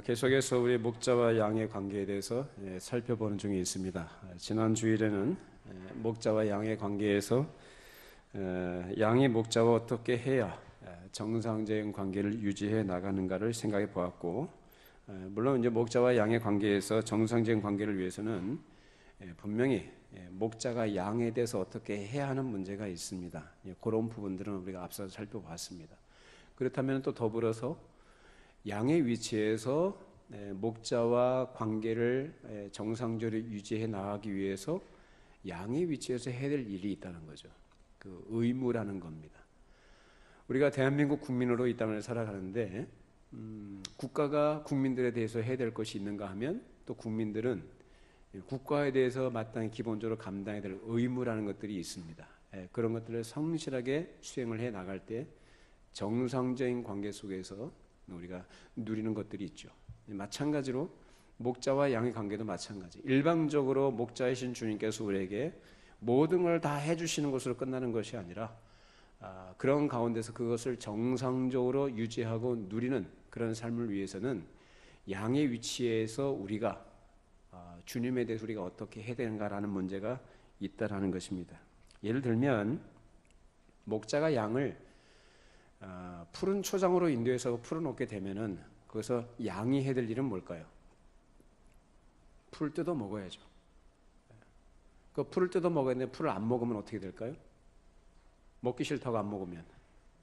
계속해서 우리 목자와 양의 관계에 대해서 살펴보는 중에 있습니다. 지난 주일에는 목자와 양의 관계에서 양이 목자와 어떻게 해야 정상적인 관계를 유지해 나가는가를 생각해 보았고, 물론 이제 목자와 양의 관계에서 정상적인 관계를 위해서는 분명히 목자가 양에 대해서 어떻게 해야 하는 문제가 있습니다. 그런 부분들은 우리가 앞서 살펴봤습니다. 그렇다면 또 더불어서 양의 위치에서 목자와 관계를 정상적으로 유지해 나가기 위해서 양의 위치에서 해야 될 일이 있다는 거죠. 그 의무라는 겁니다. 우리가 대한민국 국민으로 이 땅을 살아가는데 국가가 국민들에 대해서 해야 될 것이 있는가 하면, 또 국민들은 국가에 대해서 마땅히 기본적으로 감당해야 될 의무라는 것들이 있습니다. 그런 것들을 성실하게 수행을 해 나갈 때 정상적인 관계 속에서 우리가 누리는 것들이 있죠. 마찬가지로 목자와 양의 관계도 마찬가지. 일방적으로 목자이신 주님께서 우리에게 모든 걸 다 해주시는 것으로 끝나는 것이 아니라 그런 가운데서 그것을 정상적으로 유지하고 누리는 그런 삶을 위해서는 양의 위치에서 우리가 주님에 대해서 우리가 어떻게 해야 되는가라는 문제가 있다라는 것입니다. 예를 들면 목자가 양을 푸른 초장으로 인도해서 풀어놓게 되면은 거기서 양이 해야 될 일은 뭘까요? 풀 뜯어 먹어야죠. 그 풀을 뜯어 먹어야 되는데 풀을 안 먹으면 어떻게 될까요? 먹기 싫다고 안 먹으면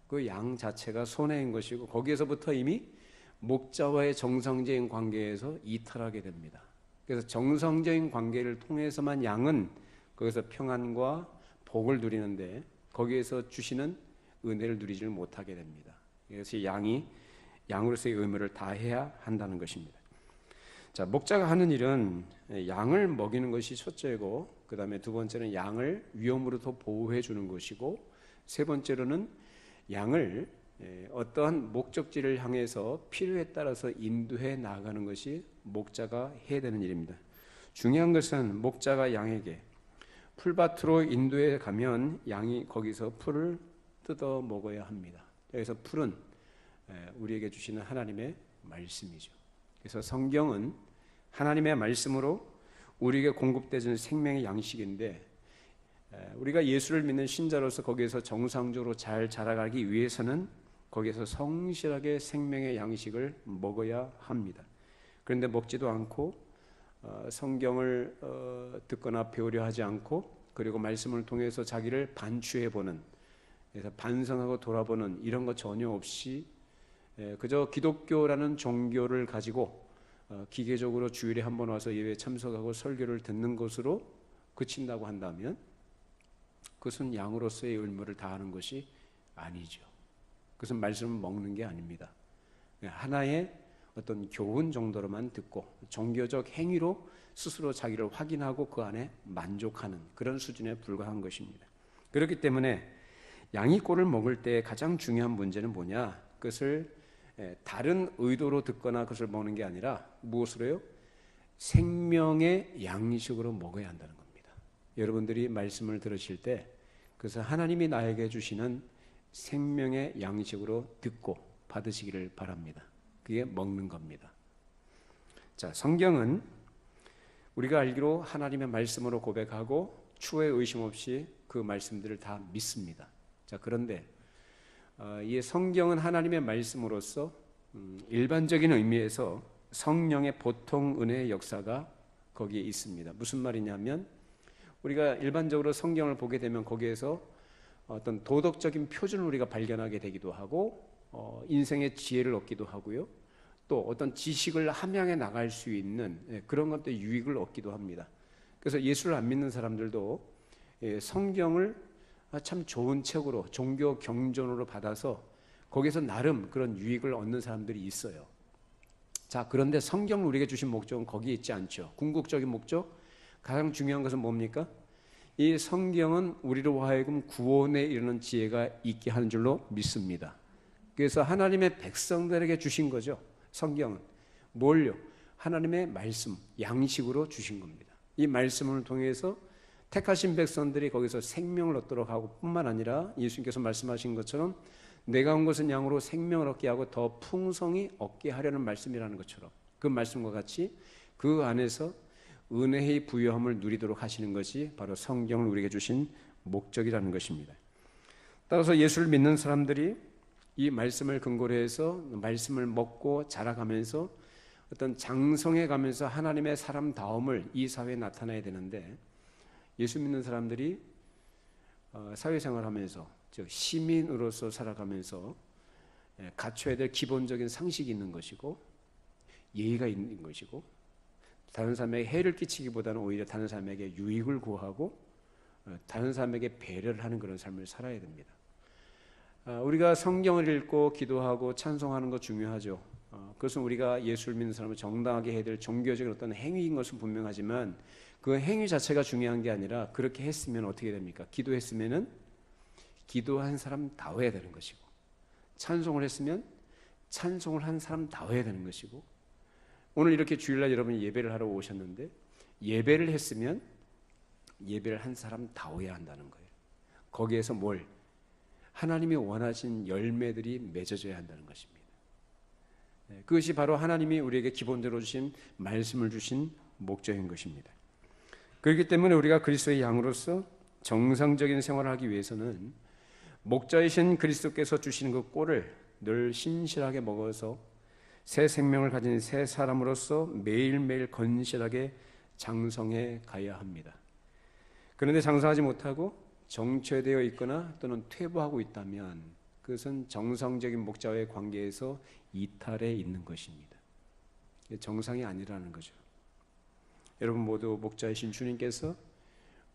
그 양 자체가 손해인 것이고, 거기에서부터 이미 목자와의 정상적인 관계에서 이탈하게 됩니다. 그래서 정상적인 관계를 통해서만 양은 거기서 평안과 복을 누리는데 거기에서 주시는 은혜를 누리지를 못하게 됩니다. 그래서 양이 양으로서의 의무를 다해야 한다는 것입니다. 자, 목자가 하는 일은 양을 먹이는 것이 첫째고, 그 다음에 두 번째는 양을 위험으로부터 보호해 주는 것이고, 세 번째로는 양을 어떠한 목적지를 향해서 필요에 따라서 인도해 나가는 것이 목자가 해야 되는 일입니다. 중요한 것은 목자가 양에게 풀밭으로 인도해 가면 양이 거기서 풀을 뜯어 먹어야 합니다. 여기서 풀은 우리에게 주시는 하나님의 말씀이죠. 그래서 성경은 하나님의 말씀으로 우리에게 공급되는 생명의 양식인데, 우리가 예수를 믿는 신자로서 거기에서 정상적으로 잘 자라가기 위해서는 거기에서 성실하게 생명의 양식을 먹어야 합니다. 그런데 먹지도 않고 성경을 듣거나 배우려 하지 않고, 그리고 말씀을 통해서 자기를 반추해보는, 그래서 반성하고 돌아보는 이런 것 전혀 없이 그저 기독교라는 종교를 가지고 기계적으로 주일에 한 번 와서 예배에 참석하고 설교를 듣는 것으로 그친다고 한다면 그것은 양으로서의 의무를 다하는 것이 아니죠. 그것은 말씀을 먹는 게 아닙니다. 하나의 어떤 교훈 정도로만 듣고 종교적 행위로 스스로 자기를 확인하고 그 안에 만족하는 그런 수준에 불과한 것입니다. 그렇기 때문에 양이 꼴을 먹을 때 가장 중요한 문제는 뭐냐? 그것을 다른 의도로 듣거나 그것을 먹는 게 아니라 무엇으로요? 생명의 양식으로 먹어야 한다는 겁니다. 여러분들이 말씀을 들으실 때 그래서 하나님이 나에게 주시는 생명의 양식으로 듣고 받으시기를 바랍니다. 그게 먹는 겁니다. 자, 성경은 우리가 알기로 하나님의 말씀으로 고백하고 추후에 의심 없이 그 말씀들을 다 믿습니다. 자, 그런데 이 성경은 하나님의 말씀으로서 일반적인 의미에서 성령의 보통 은혜의 역사가 거기에 있습니다. 무슨 말이냐면, 우리가 일반적으로 성경을 보게 되면 거기에서 어떤 도덕적인 표준을 우리가 발견하게 되기도 하고, 인생의 지혜를 얻기도 하고요, 또 어떤 지식을 함양해 나갈 수 있는 그런 것들 유익을 얻기도 합니다. 그래서 예수를 안 믿는 사람들도 성경을 참 좋은 책으로 종교 경전으로 받아서 거기서 나름 그런 유익을 얻는 사람들이 있어요. 자, 그런데 성경을 우리에게 주신 목적은 거기에 있지 않죠. 궁극적인 목적, 가장 중요한 것은 뭡니까? 이 성경은 우리로 하여금 구원에 이르는 지혜가 있게 하는 줄로 믿습니다. 그래서 하나님의 백성들에게 주신 거죠. 성경은 뭘요? 하나님의 말씀, 양식으로 주신 겁니다. 이 말씀을 통해서 택하신 백성들이 거기서 생명을 얻도록 하고 뿐만 아니라 예수님께서 말씀하신 것처럼 내가 온 것은 양으로 생명을 얻게 하고 더 풍성히 얻게 하려는 말씀이라는 것처럼 그 말씀과 같이 그 안에서 은혜의 부요함을 누리도록 하시는 것이 바로 성경을 우리에게 주신 목적이라는 것입니다. 따라서 예수를 믿는 사람들이 이 말씀을 근거로 해서 말씀을 먹고 자라가면서 어떤 장성해 가면서 하나님의 사람다움을 이 사회에 나타내야 되는데, 예수 믿는 사람들이 사회생활하면서 즉 시민으로서 살아가면서 갖춰야 될 기본적인 상식이 있는 것이고 예의가 있는 것이고, 다른 사람에게 해를 끼치기보다는 오히려 다른 사람에게 유익을 구하고 다른 사람에게 배려를 하는 그런 삶을 살아야 됩니다. 우리가 성경을 읽고 기도하고 찬송하는 것 중요하죠. 그것은 우리가 예수를 믿는 사람을 정당하게 해야 될 종교적인 어떤 행위인 것은 분명하지만 그 행위 자체가 중요한 게 아니라, 그렇게 했으면 어떻게 됩니까? 기도했으면은 기도한 사람다워야 되는 것이고, 찬송을 했으면 찬송을 한 사람다워야 되는 것이고, 오늘 이렇게 주일날 여러분이 예배를 하러 오셨는데 예배를 했으면 예배를 한 사람다워야 한다는 거예요. 거기에서 뭘? 하나님이 원하신 열매들이 맺어져야 한다는 것입니다. 그것이 바로 하나님이 우리에게 기본적으로 주신 말씀을 주신 목적인 것입니다. 그렇기 때문에 우리가 그리스도의 양으로서 정상적인 생활을 하기 위해서는 목자이신 그리스도께서 주시는 그 꼴을 늘 신실하게 먹어서 새 생명을 가진 새 사람으로서 매일매일 건실하게 장성해 가야 합니다. 그런데 장성하지 못하고 정체되어 있거나 또는 퇴보하고 있다면 그것은 정상적인 목자와의 관계에서 이탈해 있는 것입니다. 정상이 아니라는 거죠. 여러분 모두 목자이신 주님께서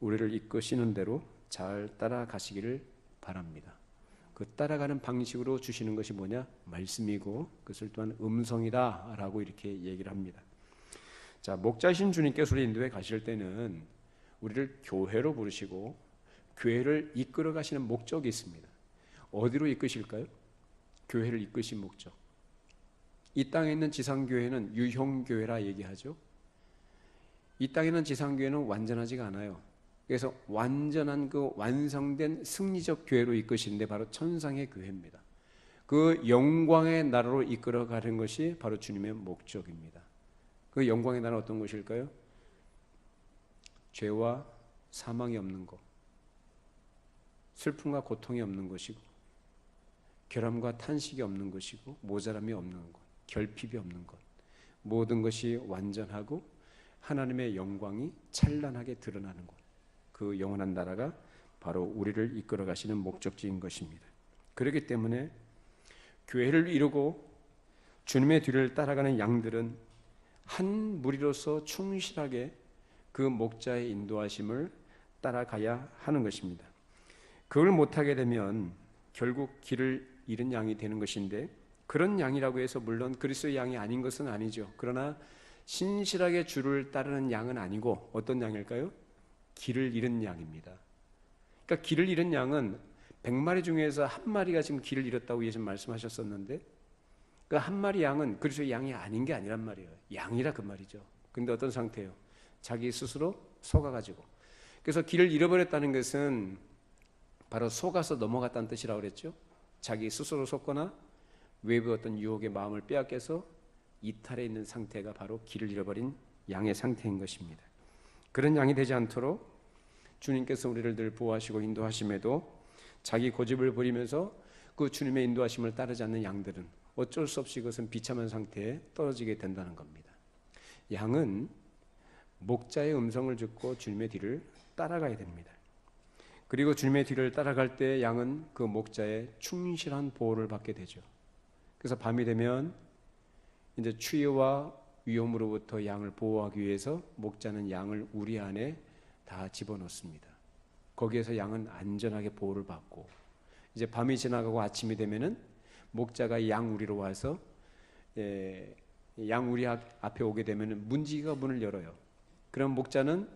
우리를 이끄시는 대로 잘 따라가시기를 바랍니다. 그 따라가는 방식으로 주시는 것이 뭐냐? 말씀이고 그것을 또한 음성이다라고 이렇게 얘기를 합니다. 자, 목자이신 주님께서 우리 인도에 가실 때는 우리를 교회로 부르시고 교회를 이끌어 가시는 목적이 있습니다. 어디로 이끄실까요? 교회를 이끄신 목적. 이 땅에 있는 지상교회는 유형교회라 얘기하죠. 이 땅에 있는 지상교회는 완전하지가 않아요. 그래서 완전한 그 완성된 승리적 교회로 이끄시는데 바로 천상의 교회입니다. 그 영광의 나라로 이끌어 가는 것이 바로 주님의 목적입니다. 그 영광의 나라는 어떤 것일까요? 죄와 사망이 없는 것, 슬픔과 고통이 없는 것이고, 결함과 탄식이 없는 것이고, 모자람이 없는 것, 결핍이 없는 것, 모든 것이 완전하고 하나님의 영광이 찬란하게 드러나는 것, 그 영원한 나라가 바로 우리를 이끌어 가시는 목적지인 것입니다. 그렇기 때문에 교회를 이루고 주님의 뒤를 따라가는 양들은 한 무리로서 충실하게 그 목자의 인도하심을 따라가야 하는 것입니다. 그걸 못하게 되면 결국 길을 잃은 양이 되는 것인데, 그런 양이라고 해서 물론 그리스도의 양이 아닌 것은 아니죠. 그러나 신실하게 주를 따르는 양은 아니고 어떤 양일까요? 길을 잃은 양입니다. 그러니까 길을 잃은 양은 100마리 중에서 한 마리가 지금 길을 잃었다고 예수님 말씀하셨었는데, 그 한 마리 양은 그리스도의 양이 아닌 게 아니란 말이에요. 양이라 그 말이죠. 근데 어떤 상태예요? 자기 스스로 속아가지고. 그래서 길을 잃어버렸다는 것은 바로 속아서 넘어갔다는 뜻이라고 그랬죠. 자기 스스로 속거나 외부 어떤 유혹의 마음을 빼앗겨서 이탈해 있는 상태가 바로 길을 잃어버린 양의 상태인 것입니다. 그런 양이 되지 않도록 주님께서 우리를 늘 보호하시고 인도하심에도 자기 고집을 부리면서 그 주님의 인도하심을 따르지 않는 양들은 어쩔 수 없이 그것은 비참한 상태에 떨어지게 된다는 겁니다. 양은 목자의 음성을 듣고 주님의 뒤를 따라가야 됩니다. 그리고 주님의 뒤를 따라갈 때 양은 그 목자의 충실한 보호를 받게 되죠. 그래서 밤이 되면 이제 추위와 위험으로부터 양을 보호하기 위해서 목자는 양을 우리 안에 다 집어넣습니다. 거기에서 양은 안전하게 보호를 받고, 이제 밤이 지나가고 아침이 되면은 목자가 양 우리로 와서 양 우리 앞에 오게 되면은 문지기가 문을 열어요. 그럼 목자는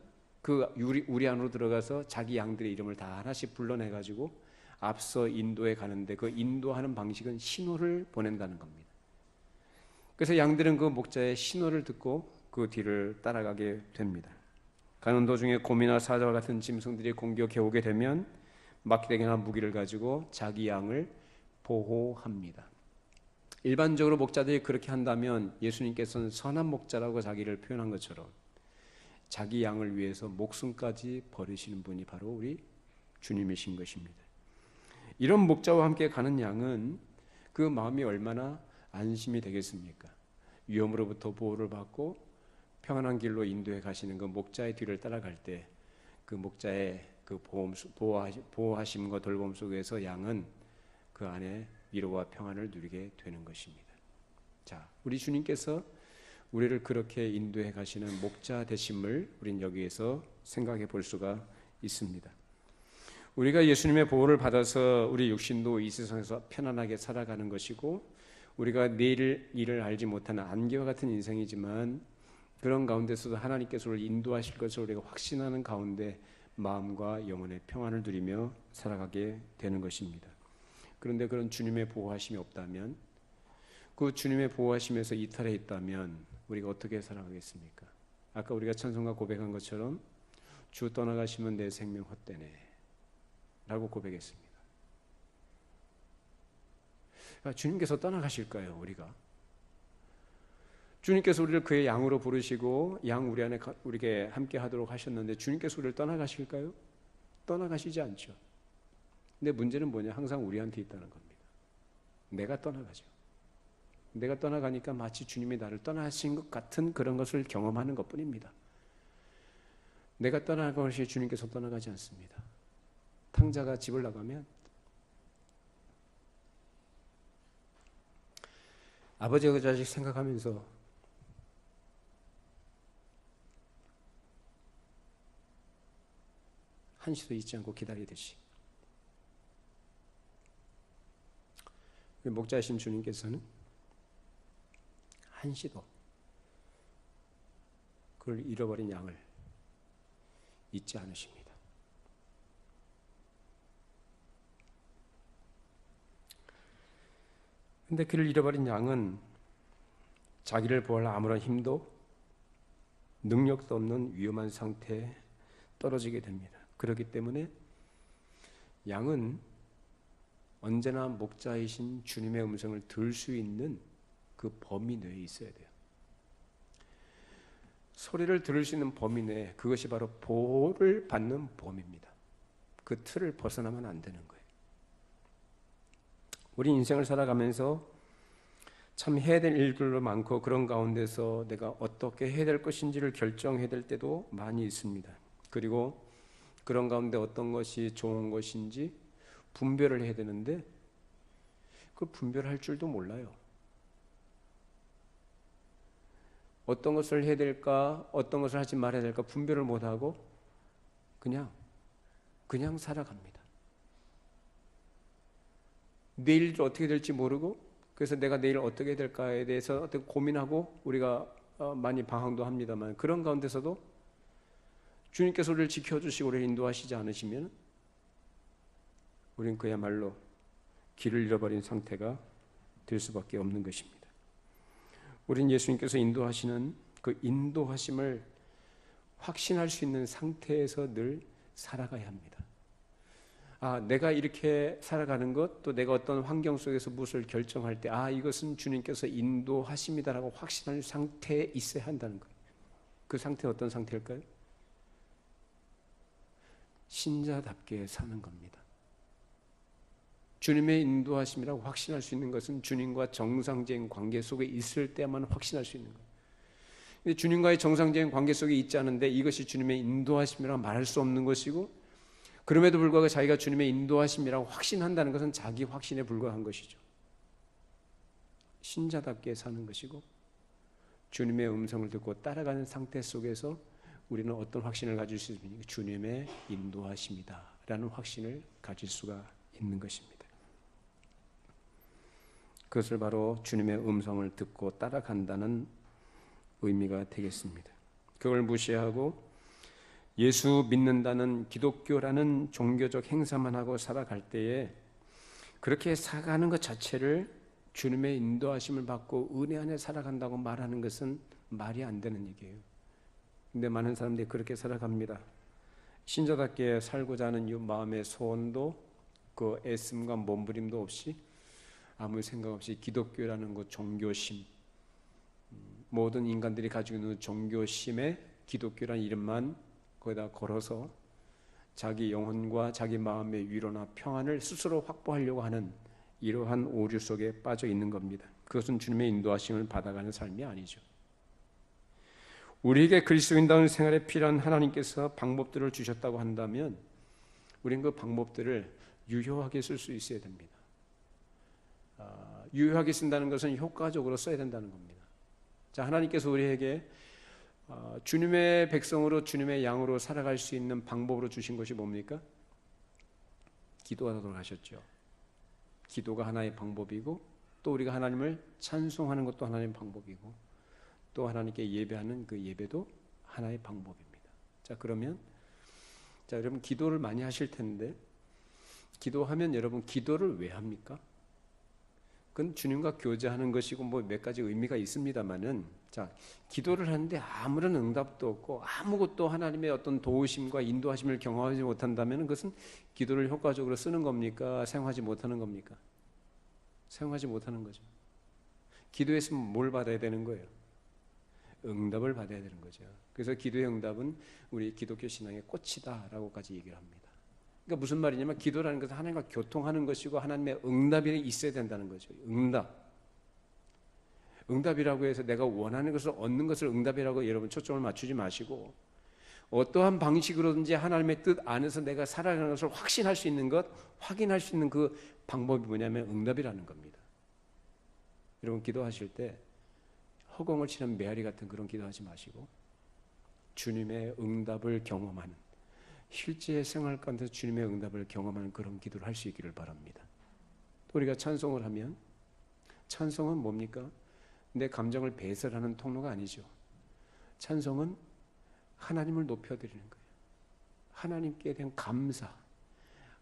그 우리 안으로 들어가서 자기 양들의 이름을 다 하나씩 불러내가지고 앞서 인도에 가는데, 그 인도하는 방식은 신호를 보낸다는 겁니다. 그래서 양들은 그 목자의 신호를 듣고 그 뒤를 따라가게 됩니다. 가는 도중에 곰이나 사자와 같은 짐승들이 공격해 오게 되면 막대기나 무기를 가지고 자기 양을 보호합니다. 일반적으로 목자들이 그렇게 한다면 예수님께서는 선한 목자라고 자기를 표현한 것처럼 자기 양을 위해서 목숨까지 버리시는 분이 바로 우리 주님이신 것입니다. 이런 목자와 함께 가는 양은 그 마음이 얼마나 안심이 되겠습니까? 위험으로부터 보호를 받고 평안한 길로 인도해 가시는 그 목자의 뒤를 따라갈 때 그 목자의 그 보호하심과 돌봄 속에서 양은 그 안에 위로와 평안을 누리게 되는 것입니다. 자, 우리 주님께서 우리를 그렇게 인도해 가시는 목자 되심을 우린 여기에서 생각해 볼 수가 있습니다. 우리가 예수님의 보호를 받아서 우리 육신도 이 세상에서 편안하게 살아가는 것이고 우리가 내일 일을 알지 못하는 안개와 같은 인생이지만 그런 가운데서도 하나님께서 우리를 인도하실 것을 우리가 확신하는 가운데 마음과 영혼의 평안을 누리며 살아가게 되는 것입니다. 그런데 그런 주님의 보호하심이 없다면, 그 주님의 보호하심에서 이탈해 있다면 우리가 어떻게 살아가겠습니까? 아까 우리가 찬송가 고백한 것처럼 주 떠나가시면 내 생명 헛되네 라고 고백했습니다. 주님께서 떠나가실까요? 주님께서 우리를 그의 양으로 부르시고 양 우리 안에 우리에게 함께 하도록 하셨는데 주님께서 우리를 떠나가실까요? 떠나가시지 않죠. 근데 문제는 뭐냐? 항상 우리한테 있다는 겁니다. 내가 떠나가죠. 내가 떠나가니까 마치 주님이 나를 떠나신 것 같은 그런 것을 경험하는 것뿐입니다. 내가 떠나간 것이 주님께서 떠나가지 않습니다. 탕자가 집을 나가면 아버지가 그 자식 생각하면서 한시도 잊지 않고 기다리듯이 목자이신 주님께서는 한시도 그를 잃어버린 양을 잊지 않으십니다. 근데 그를 잃어버린 양은 자기를 보호할 아무런 힘도 능력도 없는 위험한 상태에 떨어지게 됩니다. 그렇기 때문에 양은 언제나 목자이신 주님의 음성을 들을 수 있는 그 범위 내에 있어야 돼요. 소리를 들을 수 있는 범위 내에, 그것이 바로 보호를 받는 범위입니다. 그 틀을 벗어나면 안 되는 거예요. 우리 인생을 살아가면서 참 해야 될 일들도 많고 그런 가운데서 내가 어떻게 해야 될 것인지를 결정해야 될 때도 많이 있습니다. 그리고 그런 가운데 어떤 것이 좋은 것인지 분별을 해야 되는데 그 분별할 줄도 몰라요. 어떤 것을 해야 될까, 어떤 것을 하지 말아야 될까 분별을 못하고 그냥 살아갑니다. 내일도 어떻게 될지 모르고, 그래서 내가 내일 어떻게 될까에 대해서 어떻게 고민하고 우리가 많이 방황도 합니다만, 그런 가운데서도 주님께서 우리를 지켜주시고 우리를 인도하시지 않으시면 우리는 그야말로 길을 잃어버린 상태가 될 수밖에 없는 것입니다. 우리는 예수님께서 인도하시는 그 인도하심을 확신할 수 있는 상태에서 늘 살아가야 합니다. 내가 이렇게 살아가는 것, 또 내가 어떤 환경 속에서 무엇을 결정할 때 이것은 주님께서 인도하십니다라고 확신할 상태에 있어야 한다는 거예요. 그 상태는 어떤 상태일까요? 신자답게 사는 겁니다. 주님의 인도하심이라고 확신할 수 있는 것은 주님과 정상적인 관계 속에 있을 때만 확신할 수 있는 거예요. 근데 주님과의 정상적인 관계 속에 있지 않은데 이것이 주님의 인도하심이라고 말할 수 없는 것이고, 그럼에도 불구하고 자기가 주님의 인도하심이라고 확신한다는 것은 자기 확신에 불과한 것이죠. 신자답게 사는 것이고 주님의 음성을 듣고 따라가는 상태 속에서 우리는 어떤 확신을 가질 수 있습니까? 주님의 인도하심이다 라는 확신을 가질 수가 있는 것입니다. 그것을 바로 주님의 음성을 듣고 따라간다는 의미가 되겠습니다. 그걸 무시하고 예수 믿는다는 기독교라는 종교적 행사만 하고 살아갈 때에 그렇게 살아가는 것 자체를 주님의 인도하심을 받고 은혜 안에 살아간다고 말하는 것은 말이 안 되는 얘기예요. 근데 많은 사람들이 그렇게 살아갑니다. 신자답게 살고자 하는 이 마음의 소원도 그 애씀과 몸부림도 없이 아무 생각 없이 기독교라는 그 종교심, 모든 인간들이 가지고 있는 종교심에 기독교라는 이름만 거기다 걸어서 자기 영혼과 자기 마음의 위로나 평안을 스스로 확보하려고 하는 이러한 오류 속에 빠져 있는 겁니다. 그것은 주님의 인도하심을 받아가는 삶이 아니죠. 우리에게 그리스도인다운 생활에 필요한 하나님께서 방법들을 주셨다고 한다면 우리는 그 방법들을 유효하게 쓸 수 있어야 됩니다. 유효하게 쓴다는 것은 효과적으로 써야 된다는 겁니다. 자, 하나님께서 우리에게 주님의 백성으로 주님의 양으로 살아갈 수 있는 방법으로 주신 것이 뭡니까? 기도하도록 하셨죠. 기도가 하나의 방법이고 또 우리가 하나님을 찬송하는 것도 하나의 방법이고 또 하나님께 예배하는 그 예배도 하나의 방법입니다. 자, 그러면 여러분 기도를 많이 하실 텐데 기도하면 여러분 기도를 왜 합니까? 그건 주님과 교제하는 것이고 뭐 몇 가지 의미가 있습니다만은 자, 기도를 하는데 아무런 응답도 없고 아무것도 하나님의 어떤 도우심과 인도하심을 경험하지 못한다면 그것은 기도를 효과적으로 쓰는 겁니까? 사용하지 못하는 겁니까? 사용하지 못하는 거죠. 기도했으면 뭘 받아야 되는 거예요? 응답을 받아야 되는 거죠. 그래서 기도의 응답은 우리 기독교 신앙의 꽃이다라고까지 얘기를 합니다. 그러니까 무슨 말이냐면 기도라는 것은 하나님과 교통하는 것이고 하나님의 응답이 있어야 된다는 거죠. 응답이라고 해서 내가 원하는 것을 얻는 것을 응답이라고 여러분 초점을 맞추지 마시고 어떠한 방식으로든지 하나님의 뜻 안에서 내가 살아가는 것을 확신할 수 있는 것, 확인할 수 있는 그 방법이 뭐냐면 응답이라는 겁니다. 여러분 기도하실 때 허공을 치는 메아리 같은 그런 기도하지 마시고 주님의 응답을 경험하는 실제 생활 가운데 주님의 응답을 경험하는 그런 기도를 할 수 있기를 바랍니다. 또 우리가 찬송을 하면 찬송은 뭡니까? 내 감정을 배설하는 통로가 아니죠. 찬송은 하나님을 높여드리는 거예요. 하나님께 대한 감사,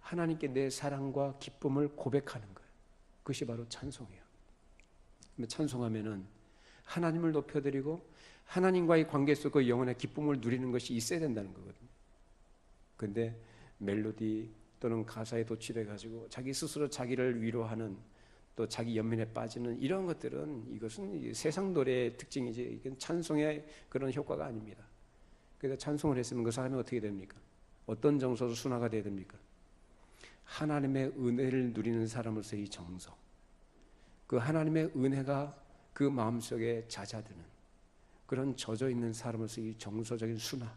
하나님께 내 사랑과 기쁨을 고백하는 거예요. 그것이 바로 찬송이에요. 찬송하면은 하나님을 높여드리고 하나님과의 관계 속 그 영혼의 기쁨을 누리는 것이 있어야 된다는 거거든요. 근데 멜로디 또는 가사에 도취돼 가지고 자기 스스로 자기를 위로하는 또 자기 연민에 빠지는 이런 것들은 이것은 세상 노래의 특징이지 이건 찬송의 그런 효과가 아닙니다. 그래서 찬송을 했으면 그 사람이 어떻게 됩니까? 어떤 정서로 순화가 돼야 됩니까? 하나님의 은혜를 누리는 사람으로서의 정서, 그 하나님의 은혜가 그 마음속에 잦아드는 그런 젖어 있는 사람으로서의 정서적인 순화,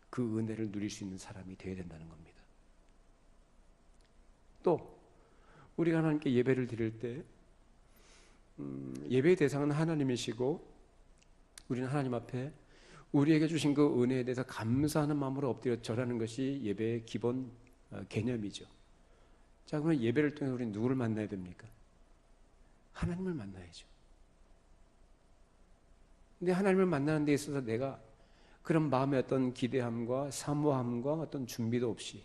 그 은혜를 누릴 수 있는 사람이 되어야 된다는 겁니다. 또 우리가 하나님께 예배를 드릴 때 예배의 대상은 하나님이시고 우리는 하나님 앞에 우리에게 주신 그 은혜에 대해서 감사하는 마음으로 엎드려 절하는 것이 예배의 기본 개념이죠. 자, 그러면 예배를 통해 우리는 누구를 만나야 됩니까? 하나님을 만나야죠. 근데 하나님을 만나는 데 있어서 내가 그런 마음의 어떤 기대함과 사모함과 어떤 준비도 없이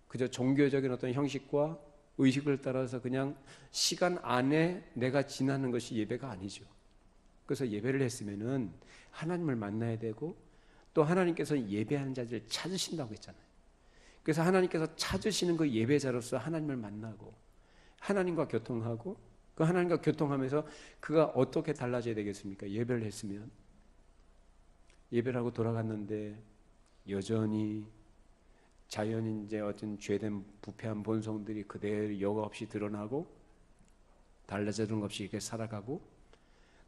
그저 종교적인 어떤 형식과 의식을 따라서 그냥 시간 안에 내가 지나는 것이 예배가 아니죠. 그래서 예배를 했으면은 하나님을 만나야 되고 또 하나님께서 예배하는 자들을 찾으신다고 했잖아요. 그래서 하나님께서 찾으시는 그 예배자로서 하나님을 만나고 하나님과 교통하고 그 하나님과 교통하면서 그가 어떻게 달라져야 되겠습니까? 예배를 했으면 예배를 하고 돌아갔는데 여전히 자연인 이제 어떤 죄된 부패한 본성들이 그대로 여과 없이 드러나고 달라지는 것 없이 이렇게 살아가고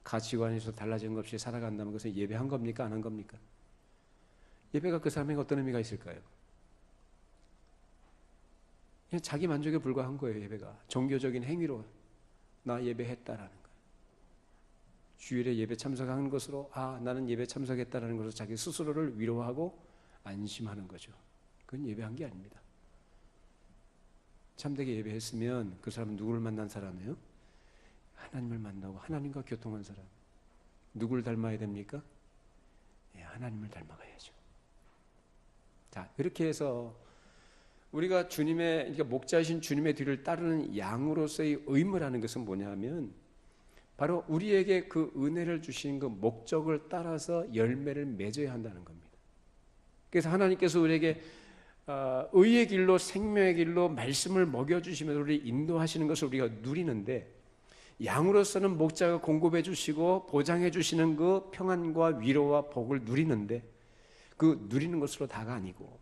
가치관에서 달라지는 것 없이 살아간다면 그것은 예배한 겁니까? 안 한 겁니까? 예배가 그 사람에게 어떤 의미가 있을까요? 그냥 자기 만족에 불과한 거예요. 예배가 종교적인 행위로 나 예배했다라는 거예요. 주일에 예배 참석하는 것으로 나는 예배 참석했다라는 것으로 자기 스스로를 위로하고 안심하는 거죠. 그건 예배한 게 아닙니다. 참되게 예배했으면 그 사람은 누구를 만난 사람이에요? 하나님을 만나고 하나님과 교통한 사람. 누구를 닮아야 됩니까? 하나님을 닮아가야죠. 자, 이렇게 해서 우리가 그러니까 목자이신 주님의 뒤를 따르는 양으로서의 의무라는 것은 뭐냐면 바로 우리에게 그 은혜를 주신 그 목적을 따라서 열매를 맺어야 한다는 겁니다. 그래서 하나님께서 우리에게 의의 길로 생명의 길로 말씀을 먹여주시면서 우리를 인도하시는 것을 우리가 누리는데 양으로서는 목자가 공급해 주시고 보장해 주시는 그 평안과 위로와 복을 누리는데 그 누리는 것으로 다가 아니고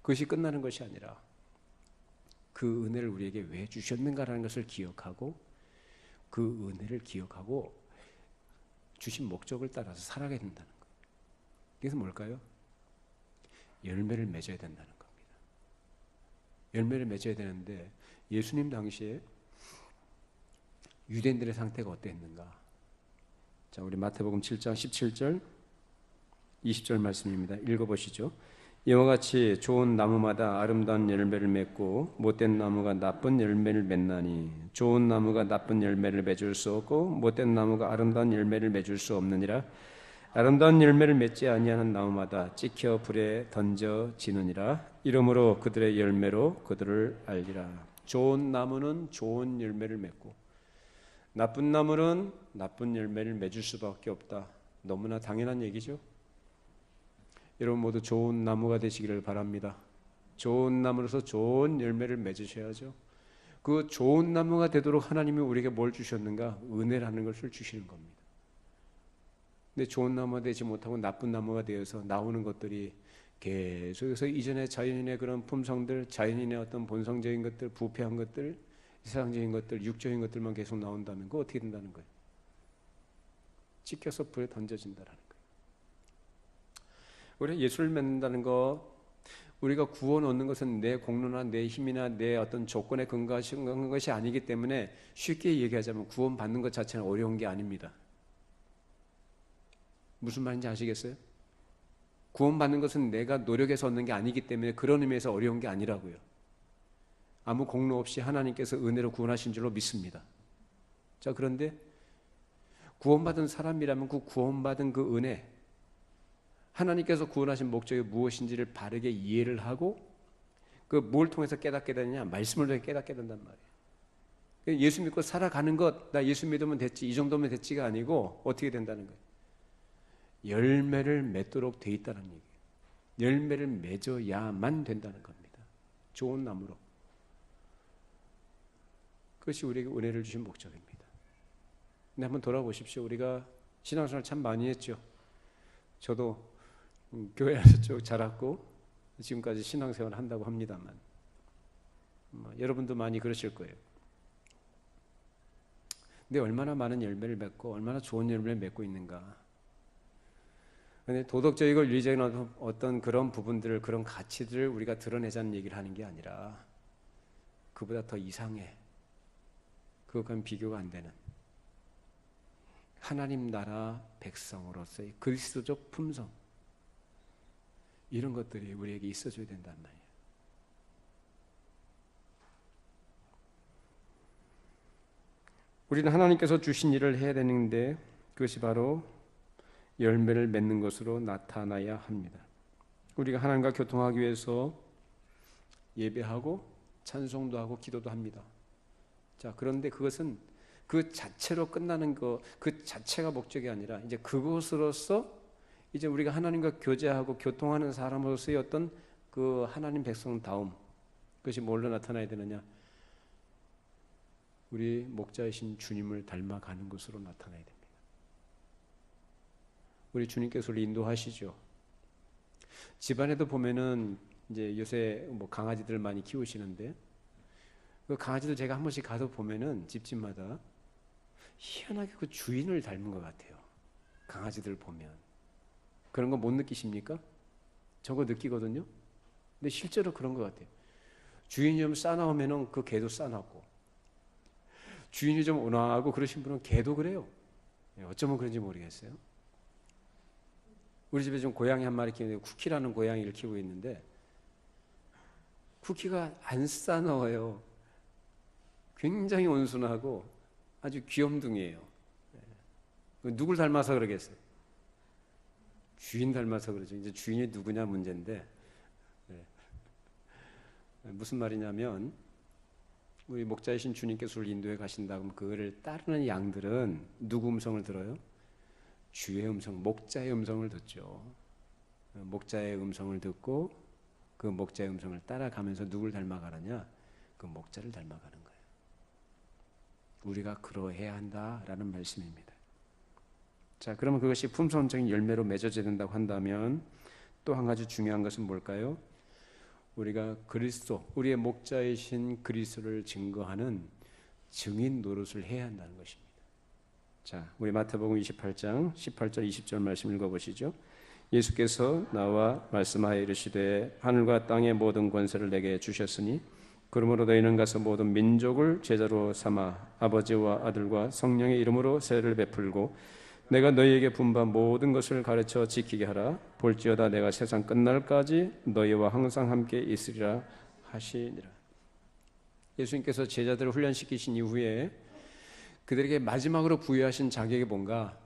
그것이 끝나는 것이 아니라 그 은혜를 우리에게 왜 주셨는가라는 것을 기억하고 그 은혜를 기억하고 주신 목적을 따라서 살아가야 된다는 거예요. 그래서 뭘까요? 열매를 맺어야 된다는 겁니다. 열매를 맺어야 되는데 예수님 당시에 유대인들의 상태가 어땠는가? 자, 우리 마태복음 7장 17절 20절 말씀입니다. 읽어보시죠. 이와 같이 좋은 나무마다 아름다운 열매를 맺고 못된 나무가 나쁜 열매를 맺나니 좋은 나무가 나쁜 열매를 맺을 수 없고 못된 나무가 아름다운 열매를 맺을 수 없느니라. 아름다운 열매를 맺지 아니하는 나무마다 찍혀 불에 던져지느니라. 이러므로 그들의 열매로 그들을 알리라. 좋은 나무는 좋은 열매를 맺고 나쁜 나무는 나쁜 열매를 맺을 수밖에 없다. 너무나 당연한 얘기죠. 여러분 모두 좋은 나무가 되시기를 바랍니다. 좋은 나무로서 좋은 열매를 맺으셔야죠. 그 좋은 나무가 되도록 하나님이 우리에게 뭘 주셨는가? 은혜라는 것을 주시는 겁니다. 근데 좋은 나무가 되지 못하고 나쁜 나무가 되어서 나오는 것들이 계속해서 이전에 자연인의 그런 품성들, 자연인의 어떤 본성적인 것들, 부패한 것들, 세상적인 것들, 육적인 것들만 계속 나온다면 그거 어떻게 된다는 거예요? 찢겨서 불에 던져진다라는 거예요. 우리가 예수를 믿는다는 거, 우리가 구원 얻는 것은 내 공로나 내 힘이나 내 어떤 조건에 근거한 것이 아니기 때문에 쉽게 얘기하자면 구원 받는 것 자체는 어려운 게 아닙니다. 무슨 말인지 아시겠어요? 구원 받는 것은 내가 노력해서 얻는 게 아니기 때문에 그런 의미에서 어려운 게 아니라고요. 아무 공로 없이 하나님께서 은혜로 구원하신 줄로 믿습니다. 자, 그런데 구원받은 사람이라면 그 구원받은 그 은혜, 하나님께서 구원하신 목적이 무엇인지를 바르게 이해를 하고 그 뭘 통해서 깨닫게 되느냐? 말씀을 통해 깨닫게 된단 말이에요. 예수 믿고 살아가는 것, 나 예수 믿으면 됐지, 이 정도면 됐지가 아니고 어떻게 된다는 거예요? 열매를 맺도록 돼 있다는 얘기예요. 열매를 맺어야만 된다는 겁니다. 좋은 나무로. 그것이 우리에게 은혜를 주신 목적입니다. 근데 한번 돌아보십시오. 우리가 신앙생활 참 많이 했죠. 저도 교회 안에서 쭉 자랐고 지금까지 신앙생활을 한다고 합니다만 여러분도 많이 그러실 거예요. 근데 얼마나 많은 열매를 맺고 얼마나 좋은 열매를 맺고 있는가. 근데 도덕적이고 윤리적인 어떤 그런 부분들을, 그런 가치들을 우리가 드러내자는 얘기를 하는 게 아니라 그보다 더 이상해. 그것과는 비교가 안 되는 하나님 나라 백성으로서의 그리스도적 품성, 이런 것들이 우리에게 있어줘야 된단 말이에요. 우리는 하나님께서 주신 일을 해야 되는데 그것이 바로 열매를 맺는 것으로 나타나야 합니다. 우리가 하나님과 교통하기 위해서 예배하고 찬송도 하고 기도도 합니다. 자, 그런데 그것은 그 자체로 끝나는 거, 그 자체가 목적이 아니라 이제 그것으로서 이제 우리가 하나님과 교제하고 교통하는 사람으로서의 어떤 그 하나님 백성다움, 그것이 뭘로 나타나야 되느냐? 우리 목자이신 주님을 닮아가는 것으로 나타나야 됩니다. 우리 주님께서 우리 인도하시죠. 집안에도 보면은 이제 요새 뭐 강아지들 많이 키우시는데 그 강아지들 제가 한 번씩 가서 보면은 집집마다 희한하게 그 주인을 닮은 것 같아요. 강아지들 보면 그런 거 못 느끼십니까? 저거 느끼거든요. 근데 실제로 그런 것 같아요. 주인이 좀 싸나우면은 그 개도 싸나고, 주인이 좀 온화하고 그러신 분은 개도 그래요. 어쩌면 그런지 모르겠어요. 우리 집에 좀 고양이 한 마리 키우는데 쿠키라는 고양이를 키우고 있는데 쿠키가 안 싸나워요. 굉장히 온순하고 아주 귀염둥이에요. 누굴 닮아서 그러겠어요? 주인 닮아서 그러죠. 이제 주인이 누구냐 문제인데, 무슨 말이냐면 우리 목자이신 주님께서 우리 인도에 가신다 그러면 그거를 따르는 양들은 누구 음성을 들어요? 주의 음성, 목자의 음성을 듣죠. 목자의 음성을 듣고 그 목자의 음성을 따라가면서 누굴 닮아가느냐? 그 목자를 닮아가는 거예요. 우리가 그러해야 한다라는 말씀입니다. 자, 그러면 그것이 품성적인 열매로 맺어져야 된다고 한다면 또 한 가지 중요한 것은 뭘까요? 우리가 그리스도, 우리의 목자이신 그리스도를 증거하는 증인 노릇을 해야 한다는 것입니다. 자, 우리 마태복음 28장 18절 20절 말씀 읽어보시죠. 예수께서 나와 말씀하여 이르시되 하늘과 땅의 모든 권세를 내게 주셨으니 그러므로 너희는 가서 모든 민족을 제자로 삼아 아버지와 아들과 성령의 이름으로 세례를 베풀고 내가 너희에게 분부한 모든 것을 가르쳐 지키게 하라. 볼지어다 내가 세상 끝날까지 너희와 항상 함께 있으리라 하시니라. 예수님께서 제자들을 훈련시키신 이후에 그들에게 마지막으로 부여하신 자격이 뭔가?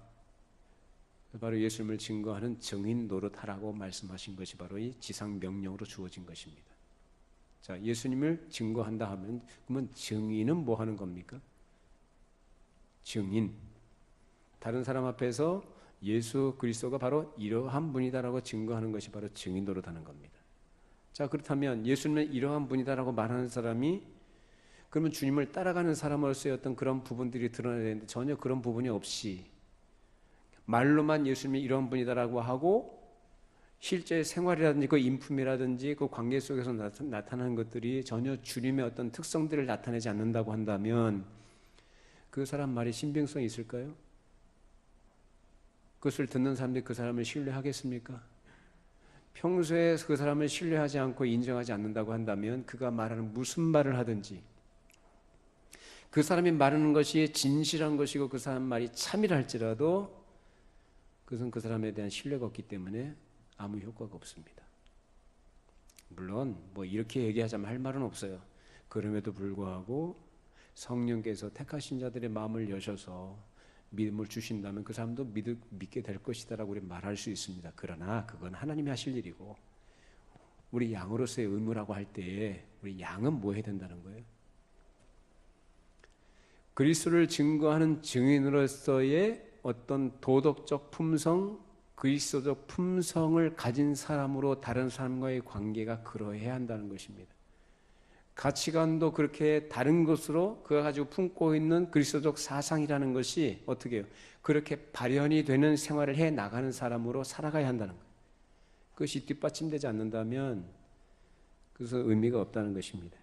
바로 예수님을 증거하는 증인 노릇하라고 말씀하신 것이 바로 이 지상 명령으로 주어진 것입니다. 자, 예수님을 증거한다 하면 그러면 증인은 뭐 하는 겁니까? 증인. 다른 사람 앞에서 예수 그리스도가 바로 이러한 분이다라고 증거하는 것이 바로 증인 노릇하는 겁니다. 자, 그렇다면 예수님은 이러한 분이다라고 말하는 사람이 그러면 주님을 따라가는 사람으로서의 어떤 그런 부분들이 드러나야 되는데 전혀 그런 부분이 없이 말로만 예수님이 이런 분이다라고 하고 실제 생활이라든지 그 인품이라든지 그 관계 속에서 나타나는 것들이 전혀 주님의 어떤 특성들을 나타내지 않는다고 한다면 그 사람 말이 신빙성이 있을까요? 그것을 듣는 사람들이 그 사람을 신뢰하겠습니까? 평소에 그 사람을 신뢰하지 않고 인정하지 않는다고 한다면 그가 말하는 무슨 말을 하든지 그 사람이 말하는 것이 진실한 것이고 그 사람 말이 참이라 할지라도 그것은 그 사람에 대한 신뢰가 없기 때문에 아무 효과가 없습니다. 물론 뭐 이렇게 얘기하자면 할 말은 없어요. 그럼에도 불구하고 성령께서 택하신 자들의 마음을 여셔서 믿음을 주신다면 그 사람도 믿게 될 것이다 라고 우리 말할 수 있습니다. 그러나 그건 하나님이 하실 일이고 우리 양으로서의 의무라고 할 때에 우리 양은 뭐 해야 된다는 거예요? 그리스도를 증거하는 증인으로서의 어떤 도덕적 품성, 그리스도적 품성을 가진 사람으로 다른 사람과의 관계가 그러해야 한다는 것입니다. 가치관도 그렇게 다른 것으로 그가 가지고 품고 있는 그리스도적 사상이라는 것이 어떻게 해요? 그렇게 발현이 되는 생활을 해 나가는 사람으로 살아가야 한다는 거예요. 그것이 뒷받침되지 않는다면 그래서 의미가 없다는 것입니다.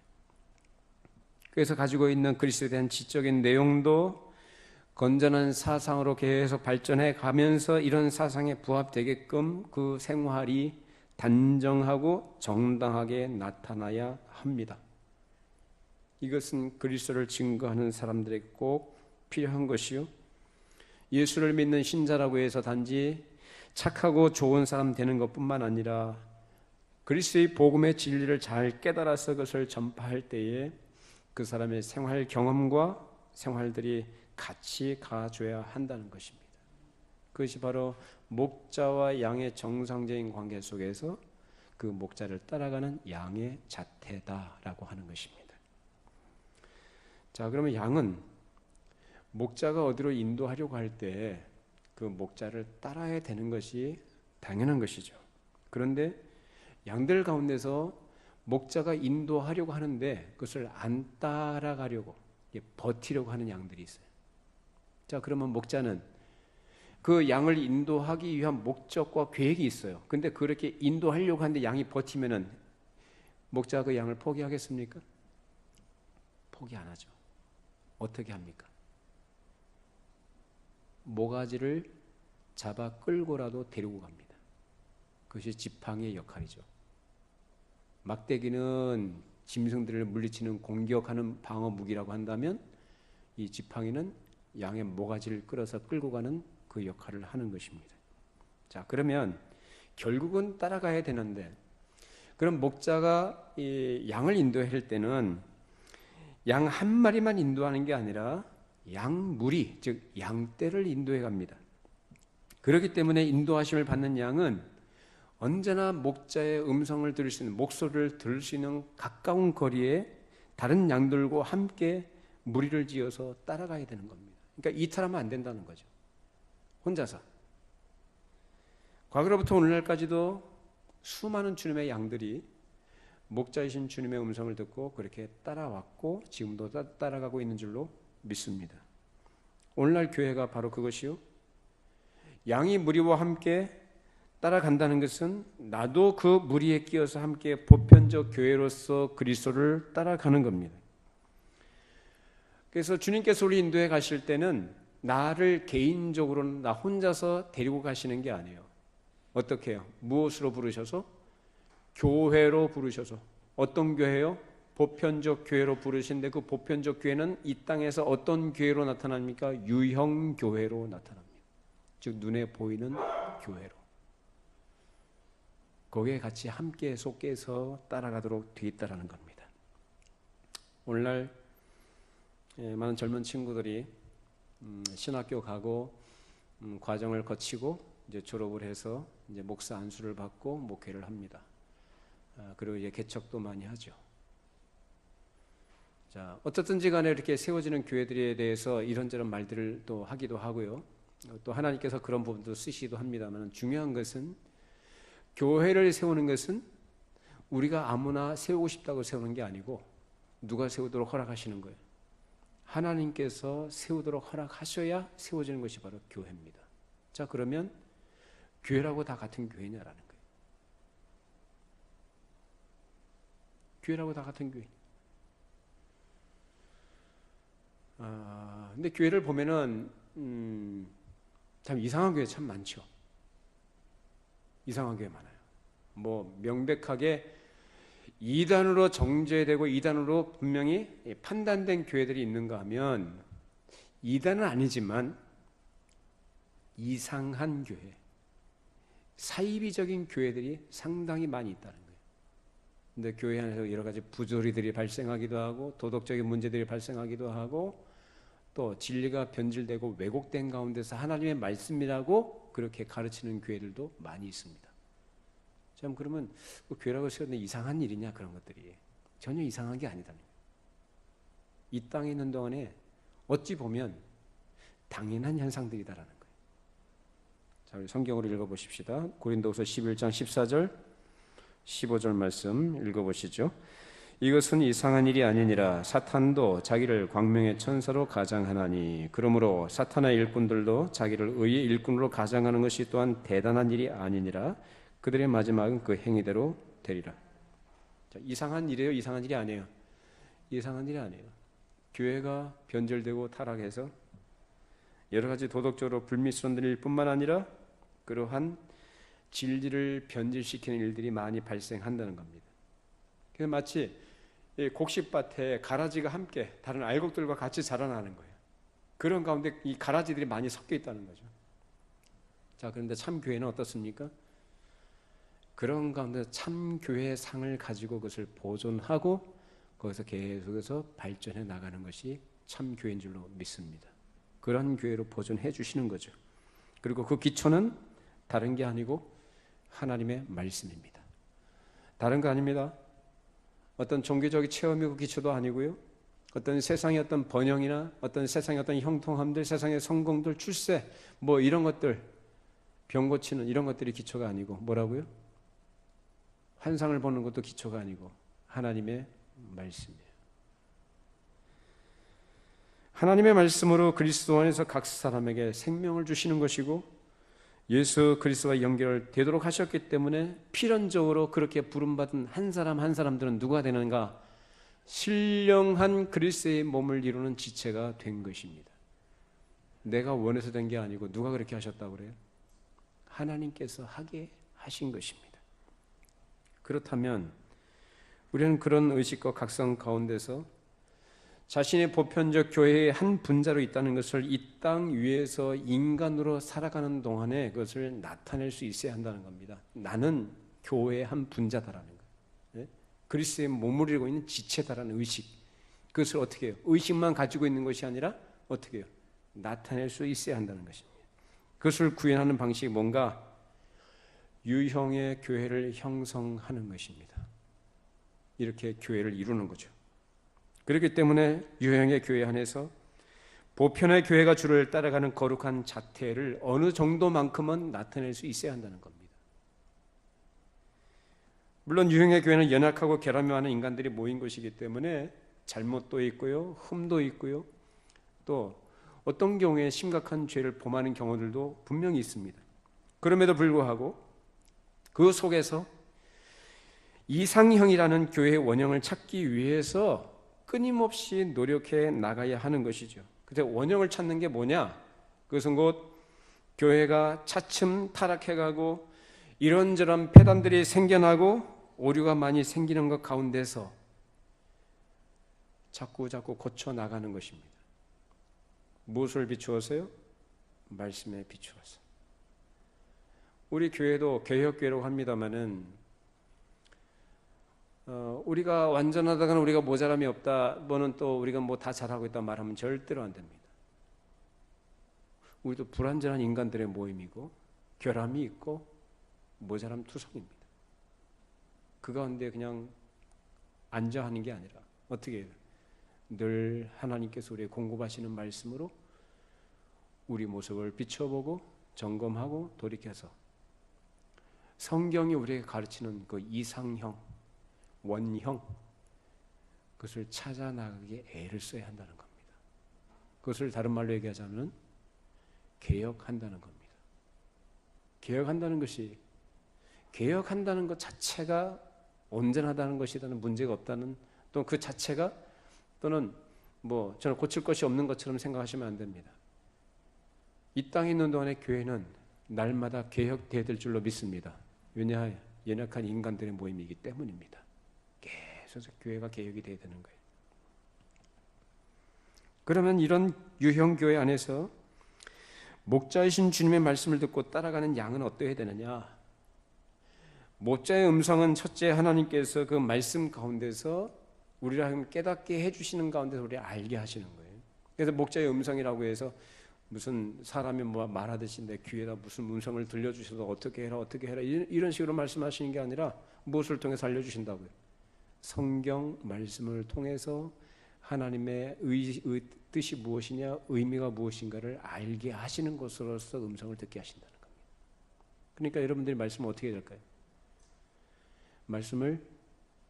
그래서 가지고 있는 그리스도에 대한 지적인 내용도 건전한 사상으로 계속 발전해 가면서 이런 사상에 부합되게끔 그 생활이 단정하고 정당하게 나타나야 합니다. 이것은 그리스도를 증거하는 사람들에게 꼭 필요한 것이요. 예수를 믿는 신자라고 해서 단지 착하고 좋은 사람 되는 것뿐만 아니라 그리스도의 복음의 진리를 잘 깨달아서 그것을 전파할 때에 그 사람의 생활 경험과 생활들이 같이 가줘야 한다는 것입니다. 그것이 바로 목자와 양의 정상적인 관계 속에서 그 목자를 따라가는 양의 자태다라고 하는 것입니다. 자, 그러면 양은 목자가 어디로 인도하려고 할 때 그 목자를 따라야 되는 것이 당연한 것이죠. 그런데 양들 가운데서 목자가 인도하려고 하는데 그것을 안 따라가려고 버티려고 하는 양들이 있어요. 자, 그러면 목자는 그 양을 인도하기 위한 목적과 계획이 있어요. 근데 그렇게 인도하려고 하는데 양이 버티면은 목자가 그 양을 포기하겠습니까? 포기 안 하죠. 어떻게 합니까? 모가지를 잡아 끌고라도 데리고 갑니다. 그것이 지팡이의 역할이죠. 막대기는 짐승들을 물리치는 공격하는 방어 무기라고 한다면 이 지팡이는 양의 모가지를 끌어서 끌고 가는 그 역할을 하는 것입니다. 자, 그러면 결국은 따라가야 되는데 그럼 목자가 이 양을 인도할 때는 양 한 마리만 인도하는 게 아니라 양 무리, 즉 양떼를 인도해 갑니다. 그렇기 때문에 인도하심을 받는 양은 언제나 목자의 음성을 들을 수 있는, 목소리를 들을 수 있는 가까운 거리에 다른 양들과 함께 무리를 지어서 따라가야 되는 겁니다. 그러니까 이탈하면 안 된다는 거죠. 혼자서. 과거로부터 오늘날까지도 수많은 주님의 양들이 목자이신 주님의 음성을 듣고 그렇게 따라왔고 지금도 따라가고 있는 줄로 믿습니다. 오늘날 교회가 바로 그것이요. 양이 무리와 함께 따라간다는 것은 나도 그 무리에 끼어서 함께 보편적 교회로서 그리스도를 따라가는 겁니다. 그래서 주님께서 우리 인도에 가실 때는 나를 개인적으로 나 혼자서 데리고 가시는 게 아니에요. 어떻게 해요? 무엇으로 부르셔서? 교회로 부르셔서. 어떤 교회요? 보편적 교회로 부르신데 그 보편적 교회는 이 땅에서 어떤 교회로 나타납니까? 유형 교회로 나타납니다. 즉 눈에 보이는 교회로. 거기에 같이 함께 속해서 따라가도록 되어 있다는 겁니다. 오늘날 많은 젊은 친구들이 신학교 가고 과정을 거치고 이제 졸업을 해서 이제 목사 안수를 받고 목회를 합니다. 그리고 이제 개척도 많이 하죠. 자, 어떻든지 간에 이렇게 세워지는 교회들에 대해서 이런저런 말들을 또 하기도 하고요. 또 하나님께서 그런 부분도 쓰시기도 합니다만 중요한 것은 교회를 세우는 것은 우리가 아무나 세우고 싶다고 세우는 게 아니고 누가 세우도록 허락하시는 거예요. 하나님께서 세우도록 허락하셔야 세워지는 것이 바로 교회입니다. 자, 그러면 교회라고 다 같은 교회냐라는 거예요. 교회라고 다 같은 교회. 근데 교회를 보면은 참 이상한 교회 참 많죠. 이상한 교회 많아요. 뭐 명백하게 이단으로 정죄되고 이단으로 분명히 판단된 교회들이 있는가 하면 이단은 아니지만 이상한 교회, 사이비적인 교회들이 상당히 많이 있다는 거예요. 근데 교회 안에서 여러 가지 부조리들이 발생하기도 하고 도덕적인 문제들이 발생하기도 하고 또 진리가 변질되고 왜곡된 가운데서 하나님의 말씀이라고 그렇게 가르치는 교회들도 많이 있습니다. 참 그러면 그 교회라고 세웠는데 이상한 일이냐 그런 것들이 전혀 이상한 게 아니다는 거예요. 이 땅에 있는 동안에 어찌 보면 당연한 현상들이다라는 거예요. 자, 우리 성경으로 읽어보십시다. 고린도후서 11장 14절 15절 말씀 읽어보시죠. 이것은 이상한 일이 아니니라. 사탄도 자기를 광명의 천사로 가장하나니 그러므로 사탄의 일꾼들도 자기를 의의 일꾼으로 가장하는 것이 또한 대단한 일이 아니니라. 그들의 마지막은 그 행위대로 되리라. 자, 이상한 일이에요? 이상한 일이 아니에요? 이상한 일이 아니에요. 교회가 변절되고 타락해서 여러 가지 도덕적으로 불미스러운 일 뿐만 아니라 그러한 진리를 변질시키는 일들이 많이 발생한다는 겁니다. 그래서 마치 곡식밭에 가라지가 함께 다른 알곡들과 같이 자라나는 거예요. 그런 가운데 이 가라지들이 많이 섞여 있다는 거죠. 자, 그런데 참 교회는 어떻습니까? 그런 가운데 참 교회의 상을 가지고 그것을 보존하고 거기서 계속해서 발전해 나가는 것이 참 교회인 줄로 믿습니다. 그런 교회로 보존해 주시는 거죠. 그리고 그 기초는 다른 게 아니고 하나님의 말씀입니다. 다른 거 아닙니다. 어떤 종교적인 체험이고 기초도 아니고요. 어떤 세상의 어떤 번영이나 어떤 세상의 어떤 형통함들, 세상의 성공들, 출세 뭐 이런 것들, 병 고치는 이런 것들이 기초가 아니고 뭐라고요? 환상을 보는 것도 기초가 아니고 하나님의 말씀이에요. 하나님의 말씀으로 그리스도 안에서 각 사람에게 생명을 주시는 것이고 예수 그리스도와 연결되도록 하셨기 때문에 필연적으로 그렇게 부름받은 한 사람 한 사람들은 누가 되는가? 신령한 그리스도의 몸을 이루는 지체가 된 것입니다. 내가 원해서 된 게 아니고 누가 그렇게 하셨다고 그래요? 하나님께서 하게 하신 것입니다. 그렇다면 우리는 그런 의식과 각성 가운데서 자신의 보편적 교회의 한 분자로 있다는 것을 이 땅 위에서 인간으로 살아가는 동안에 그것을 나타낼 수 있어야 한다는 겁니다. 나는 교회의 한 분자다라는 거예요. 그리스도의 몸을 이루고 있는 지체다라는 의식. 그것을 어떻게 해요? 의식만 가지고 있는 것이 아니라 어떻게 해요? 나타낼 수 있어야 한다는 것입니다. 그것을 구현하는 방식이 뭔가? 유형의 교회를 형성하는 것입니다. 이렇게 교회를 이루는 거죠. 그렇기 때문에 유형의 교회 안에서 보편의 교회가 주를 따라가는 거룩한 자태를 어느 정도만큼은 나타낼 수 있어야 한다는 겁니다. 물론 유형의 교회는 연약하고 결함이 많은 인간들이 모인 것이기 때문에 잘못도 있고요, 흠도 있고요, 또 어떤 경우에 심각한 죄를 범하는 경우들도 분명히 있습니다. 그럼에도 불구하고 그 속에서 이상형이라는 교회의 원형을 찾기 위해서 끊임없이 노력해 나가야 하는 것이죠. 근데 원형을 찾는 게 뭐냐? 그것은 곧 교회가 차츰 타락해가고 이런저런 폐단들이 생겨나고 오류가 많이 생기는 것 가운데서 자꾸 고쳐 나가는 것입니다. 무엇을 비추어서요? 말씀에 비추어서. 우리 교회도 개혁교회라고 합니다마는 우리가 완전하다거나 우리가 모자람이 없다, 뭐는 또 우리가 뭐 다 잘하고 있다 말하면 절대로 안 됩니다. 우리도 불완전한 인간들의 모임이고 결함이 있고 모자람 투성입니다. 그 가운데 그냥 안저하는 게 아니라 어떻게 해요? 늘 하나님께서 우리의 공급하시는 말씀으로 우리 모습을 비춰보고 점검하고 돌이켜서 성경이 우리에게 가르치는 그 이상형, 원형, 그것을 찾아 나가기에 애를 써야 한다는 겁니다. 그것을 다른 말로 얘기하자면 개혁한다는 겁니다. 개혁한다는 것이, 개혁한다는 것 자체가 온전하다는 것이라는 문제가 없다는, 또 그 자체가, 또는 뭐 저는 고칠 것이 없는 것처럼 생각하시면 안 됩니다. 이 땅에 있는 동안에 교회는 날마다 개혁되어야 될 줄로 믿습니다. 왜냐? 연약한 인간들의 모임이기 때문입니다. 계속 교회가 개혁이 되어야 되는 거예요. 그러면 이런 유형교회 안에서 목자이신 주님의 말씀을 듣고 따라가는 양은 어떠해야 되느냐? 목자의 음성은 첫째 하나님께서 그 말씀 가운데서 우리를 하여금 깨닫게 해주시는 가운데서 우리를 알게 하시는 거예요. 그래서 목자의 음성이라고 해서 무슨 사람이 뭐 말하듯이 내 귀에다 무슨 음성을 들려주셔서 어떻게 해라 이런 식으로 말씀하시는 게 아니라 무엇을 통해서 알려주신다고요? 성경 말씀을 통해서 하나님의 뜻이 무엇이냐, 의미가 무엇인가를 알게 하시는 것으로서 음성을 듣게 하신다는 겁니다. 그러니까 여러분들이 말씀을 어떻게 해야 될까요? 말씀을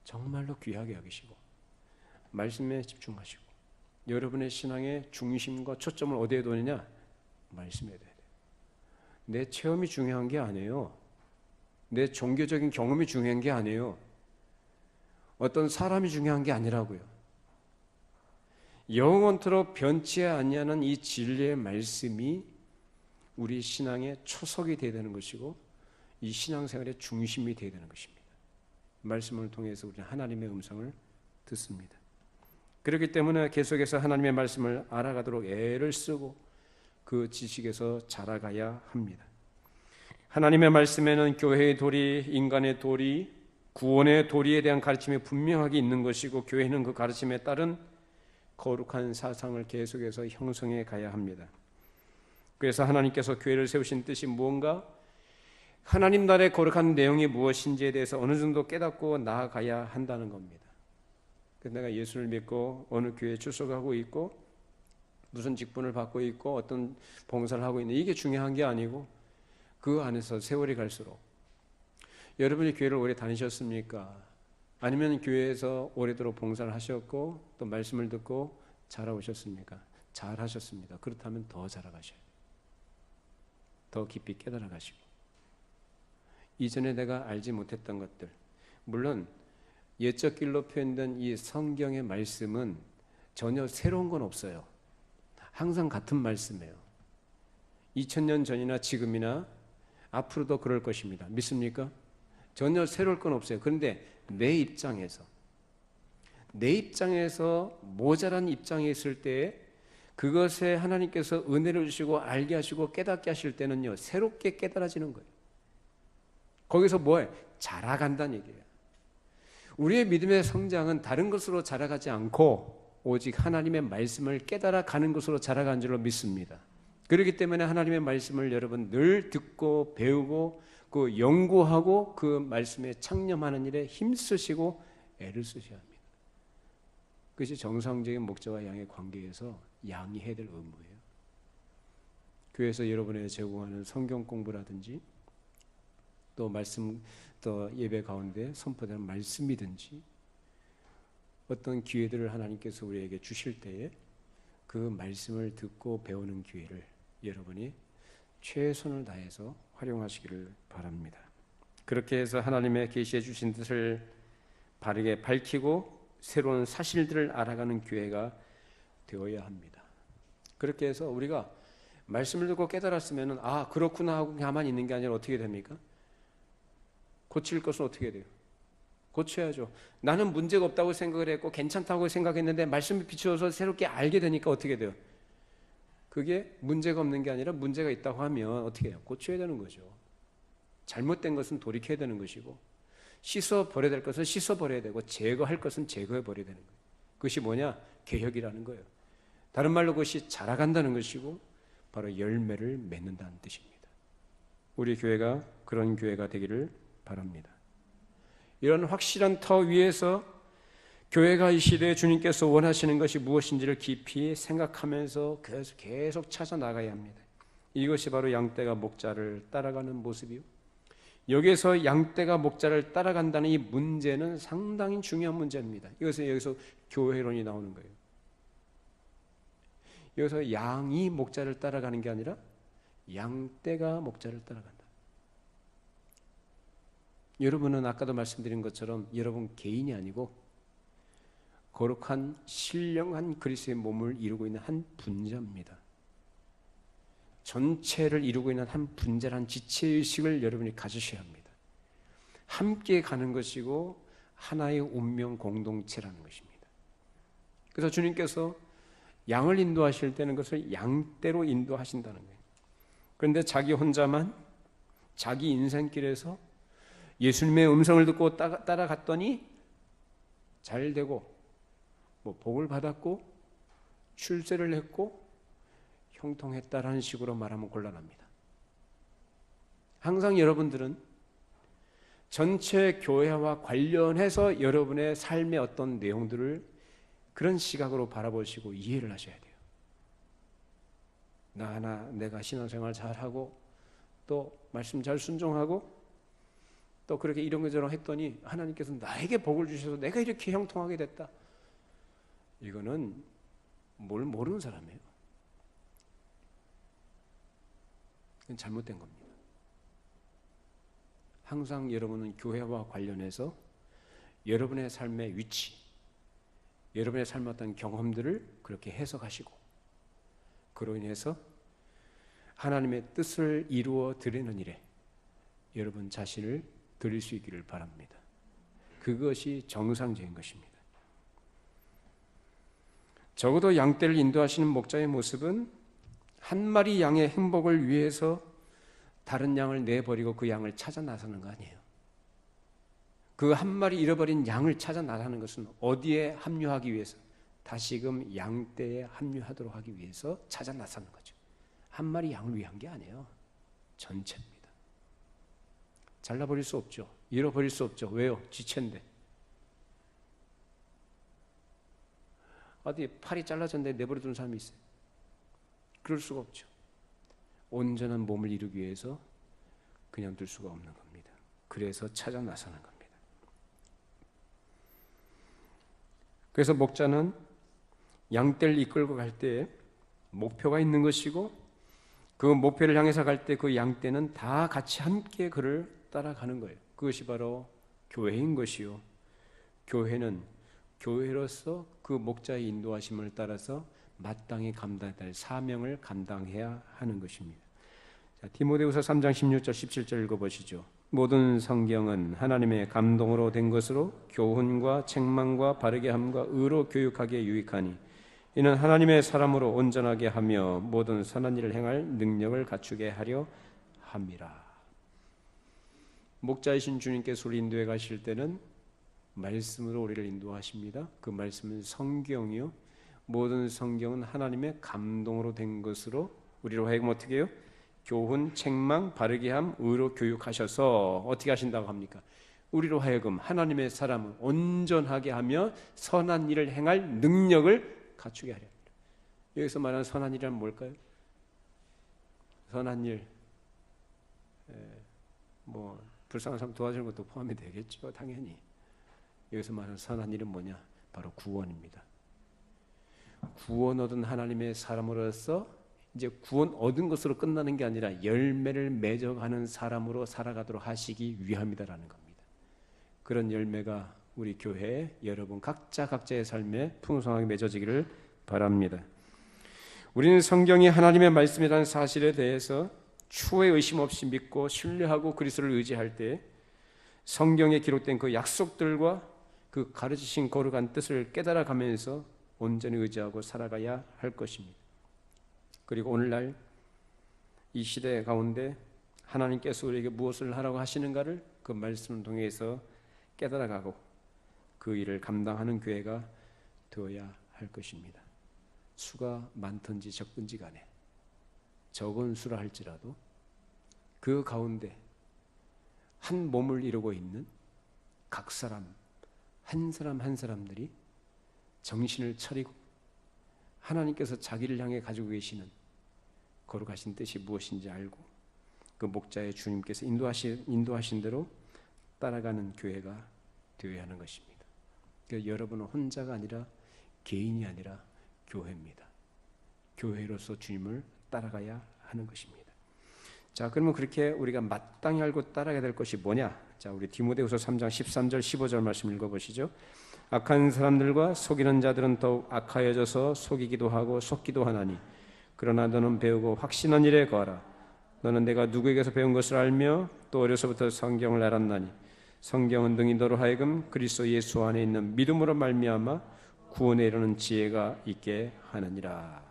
정말로 귀하게 여기시고 말씀에 집중하시고 여러분의 신앙의 중심과 초점을 어디에 두느냐? 말씀에 둬야 돼요. 내 체험이 중요한 게 아니에요. 내 종교적인 경험이 중요한 게 아니에요. 어떤 사람이 중요한 게 아니라고요. 영원토록 변치 아니하는 이 진리의 말씀이 우리 신앙의 초석이 되어야 되는 것이고 이 신앙생활의 중심이 되어야 되는 것입니다. 말씀을 통해서 우리는 하나님의 음성을 듣습니다. 그렇기 때문에 계속해서 하나님의 말씀을 알아가도록 애를 쓰고 그 지식에서 자라가야 합니다. 하나님의 말씀에는 교회의 도리, 인간의 도리, 구원의 도리에 대한 가르침이 분명하게 있는 것이고 교회는 그 가르침에 따른 거룩한 사상을 계속해서 형성해 가야 합니다. 그래서 하나님께서 교회를 세우신 뜻이 무언가, 하나님 나라의 거룩한 내용이 무엇인지에 대해서 어느 정도 깨닫고 나아가야 한다는 겁니다. 그래서 내가 예수를 믿고 어느 교회에 출석하고 있고 무슨 직분을 받고 있고 어떤 봉사를 하고 있는 이게 중요한 게 아니고 그 안에서 세월이 갈수록 여러분이 교회를 오래 다니셨습니까? 아니면 교회에서 오래도록 봉사를 하셨고 또 말씀을 듣고 자라오셨습니까? 잘하셨습니다. 그렇다면 더 자라가셔야 돼요. 더 깊이 깨달아 가시고 이전에 내가 알지 못했던 것들, 물론 옛적 길로 표현된 이 성경의 말씀은 전혀 새로운 건 없어요. 항상 같은 말씀이에요. 2000년 전이나 지금이나 앞으로도 그럴 것입니다. 믿습니까? 전혀 새로울 건 없어요. 그런데 내 입장에서 모자란 입장에 있을 때 그것에 하나님께서 은혜를 주시고 알게 하시고 깨닫게 하실 때는요, 새롭게 깨달아지는 거예요. 거기서 뭐예요? 자라간다는 얘기예요. 우리의 믿음의 성장은 다른 것으로 자라가지 않고 오직 하나님의 말씀을 깨달아 가는 것으로 자라가는 줄로 믿습니다. 그렇기 때문에 하나님의 말씀을 여러분 늘 듣고 배우고 그 연구하고 그 말씀에 창념하는 일에 힘쓰시고 애를 쓰셔야 합니다. 그것이 정상적인 목자와 양의 관계에서 양이 해야 될 의무예요. 교회에서 여러분에게 제공하는 성경 공부라든지 또 말씀, 또 예배 가운데 선포되는 말씀이든지 어떤 기회들을 하나님께서 우리에게 주실 때에 그 말씀을 듣고 배우는 기회를 여러분이 최선을 다해서 활용하시기를 바랍니다. 그렇게 해서 하나님의 계시해 주신 뜻을 바르게 밝히고 새로운 사실들을 알아가는 기회가 되어야 합니다. 그렇게 해서 우리가 말씀을 듣고 깨달았으면 아 그렇구나 하고 가만히 있는 게 아니라 어떻게 됩니까? 고칠 것은 어떻게 돼요? 고쳐야죠. 나는 문제가 없다고 생각을 했고 괜찮다고 생각했는데 말씀이 비추어서 새롭게 알게 되니까 어떻게 돼요? 그게 문제가 없는 게 아니라 문제가 있다고 하면 어떻게 해요? 고쳐야 되는 거죠. 잘못된 것은 돌이켜야 되는 것이고 씻어버려야 될 것은 씻어버려야 되고 제거할 것은 제거해버려야 되는 거예요. 그것이 뭐냐? 개혁이라는 거예요. 다른 말로 그것이 자라간다는 것이고 바로 열매를 맺는다는 뜻입니다. 우리 교회가 그런 교회가 되기를 바랍니다. 이런 확실한 터 위에서 교회가 이 시대에 주님께서 원하시는 것이 무엇인지를 깊이 생각하면서 계속 찾아나가야 합니다. 이것이 바로 양떼가 목자를 따라가는 모습이요. 여기서 양떼가 목자를 따라간다는 이 문제는 상당히 중요한 문제입니다. 여기서 교회론이 나오는 거예요. 여기서 양이 목자를 따라가는 게 아니라 양떼가 목자를 따라간다. 여러분은 아까도 말씀드린 것처럼 여러분 개인이 아니고 거룩한 신령한 그리스도의 몸을 이루고 있는 한 분자입니다. 전체를 이루고 있는 한 분자란 지체의식을 여러분이 가지셔야 합니다. 함께 가는 것이고 하나의 운명 공동체라는 것입니다. 그래서 주님께서 양을 인도하실 때는 그것을 양떼로 인도하신다는 거예요. 그런데 자기 혼자만 자기 인생길에서 예수님의 음성을 듣고 따라갔더니 잘 되고 복을 받았고 출세를 했고 형통했다라는 식으로 말하면 곤란합니다. 항상 여러분들은 전체 교회와 관련해서 여러분의 삶의 어떤 내용들을 그런 시각으로 바라보시고 이해를 하셔야 돼요. 내가 신앙생활 잘하고 또 말씀 잘 순종하고 또 그렇게 이런 거저런 했더니 하나님께서 나에게 복을 주셔서 내가 이렇게 형통하게 됐다. 이거는 뭘 모르는 사람이에요. 이건 잘못된 겁니다. 항상 여러분은 교회와 관련해서 여러분의 삶의 위치, 여러분의 삶의 어떤 경험들을 그렇게 해석하시고 그로 인해서 하나님의 뜻을 이루어 드리는 일에 여러분 자신을 드릴 수 있기를 바랍니다. 그것이 정상적인 것입니다. 적어도 양떼를 인도하시는 목자의 모습은 한 마리 양의 행복을 위해서 다른 양을 내버리고 그 양을 찾아 나서는 거 아니에요. 그 한 마리 잃어버린 양을 찾아 나가는 것은 어디에 합류하기 위해서? 다시금 양떼에 합류하도록 하기 위해서 찾아 나서는 거죠. 한 마리 양을 위한 게 아니에요. 전체입니다. 잘라버릴 수 없죠. 잃어버릴 수 없죠. 왜요? 지체인데. 어디 팔이 잘라졌는데 내버려두는 사람이 있어요? 그럴 수가 없죠. 온전한 몸을 이루기 위해서 그냥 둘 수가 없는 겁니다. 그래서 찾아 나서는 겁니다. 그래서 목자는 양떼를 이끌고 갈 때 목표가 있는 것이고 그 목표를 향해서 갈 때 그 양떼는 다 같이 함께 그를 따라가는 거예요. 그것이 바로 교회인 것이요. 교회는 교회로서 그 목자의 인도하심을 따라서 마땅히 감당해야 할 사명을 감당해야 하는 것입니다. 자, 디모데후서 3장 16절 17절 읽어보시죠. 모든 성경은 하나님의 감동으로 된 것으로 교훈과 책망과 바르게 함과 의로 교육하기에 유익하니 이는 하나님의 사람으로 온전하게 하며 모든 선한 일을 행할 능력을 갖추게 하려 함이라. 목자이신 주님께서 우리 인도해 가실 때는 말씀으로 우리를 인도하십니다. 그 말씀은 성경이요. 모든 성경은 하나님의 감동으로 된 것으로 우리로 하여금 어떻게 해요? 교훈, 책망, 바르게 함, 의로 교육하셔서 어떻게 하신다고 합니까? 우리로 하여금 하나님의 사람을 온전하게 하며 선한 일을 행할 능력을 갖추게 하려 합니다. 여기서 말하는 선한 일이란 뭘까요? 선한 일, 불쌍한 사람 도와주는 것도 포함이 되겠죠. 당연히. 여기서 말하는 선한 일은 뭐냐? 바로 구원입니다. 구원 얻은 하나님의 사람으로서 이제 구원 얻은 것으로 끝나는 게 아니라 열매를 맺어가는 사람으로 살아가도록 하시기 위함이다라는 겁니다. 그런 열매가 우리 교회 여러분 각자의 삶에 풍성하게 맺어지기를 바랍니다. 우리는 성경이 하나님의 말씀이라는 사실에 대해서 추후에 의심 없이 믿고 신뢰하고 그리스도를 의지할 때 성경에 기록된 그 약속들과 그 가르치신 거룩한 뜻을 깨달아가면서 온전히 의지하고 살아가야 할 것입니다. 그리고 오늘날 이 시대 가운데 하나님께서 우리에게 무엇을 하라고 하시는가를 그 말씀을 통해서 깨달아가고 그 일을 감당하는 교회가 되어야 할 것입니다. 수가 많든지 적든지 간에 적은 수라 할지라도 그 가운데 한 몸을 이루고 있는 각 사람 한 사람들이 정신을 차리고 하나님께서 자기를 향해 가지고 계시는 거룩하신 뜻이 무엇인지 알고 그 목자의 주님께서 인도하신 대로 따라가는 교회가 되어야 하는 것입니다. 그러니까 여러분은 혼자가 아니라 개인이 아니라 교회입니다. 교회로서 주님을 따라가야 하는 것입니다. 자, 그러면 그렇게 우리가 마땅히 알고 따라가야 될 것이 뭐냐? 자, 우리 디모데후서 3장 13절 15절 말씀 읽어보시죠. 악한 사람들과 속이는 자들은 더욱 악하여져서 속이기도 하고 속기도 하나니 그러나 너는 배우고 확신한 일에 거하라. 너는 내가 누구에게서 배운 것을 알며 또 어려서부터 성경을 알았나니 성경은 능히 너로 하여금 그리스도 예수 안에 있는 믿음으로 말미암아 구원에 이르는 지혜가 있게 하느니라.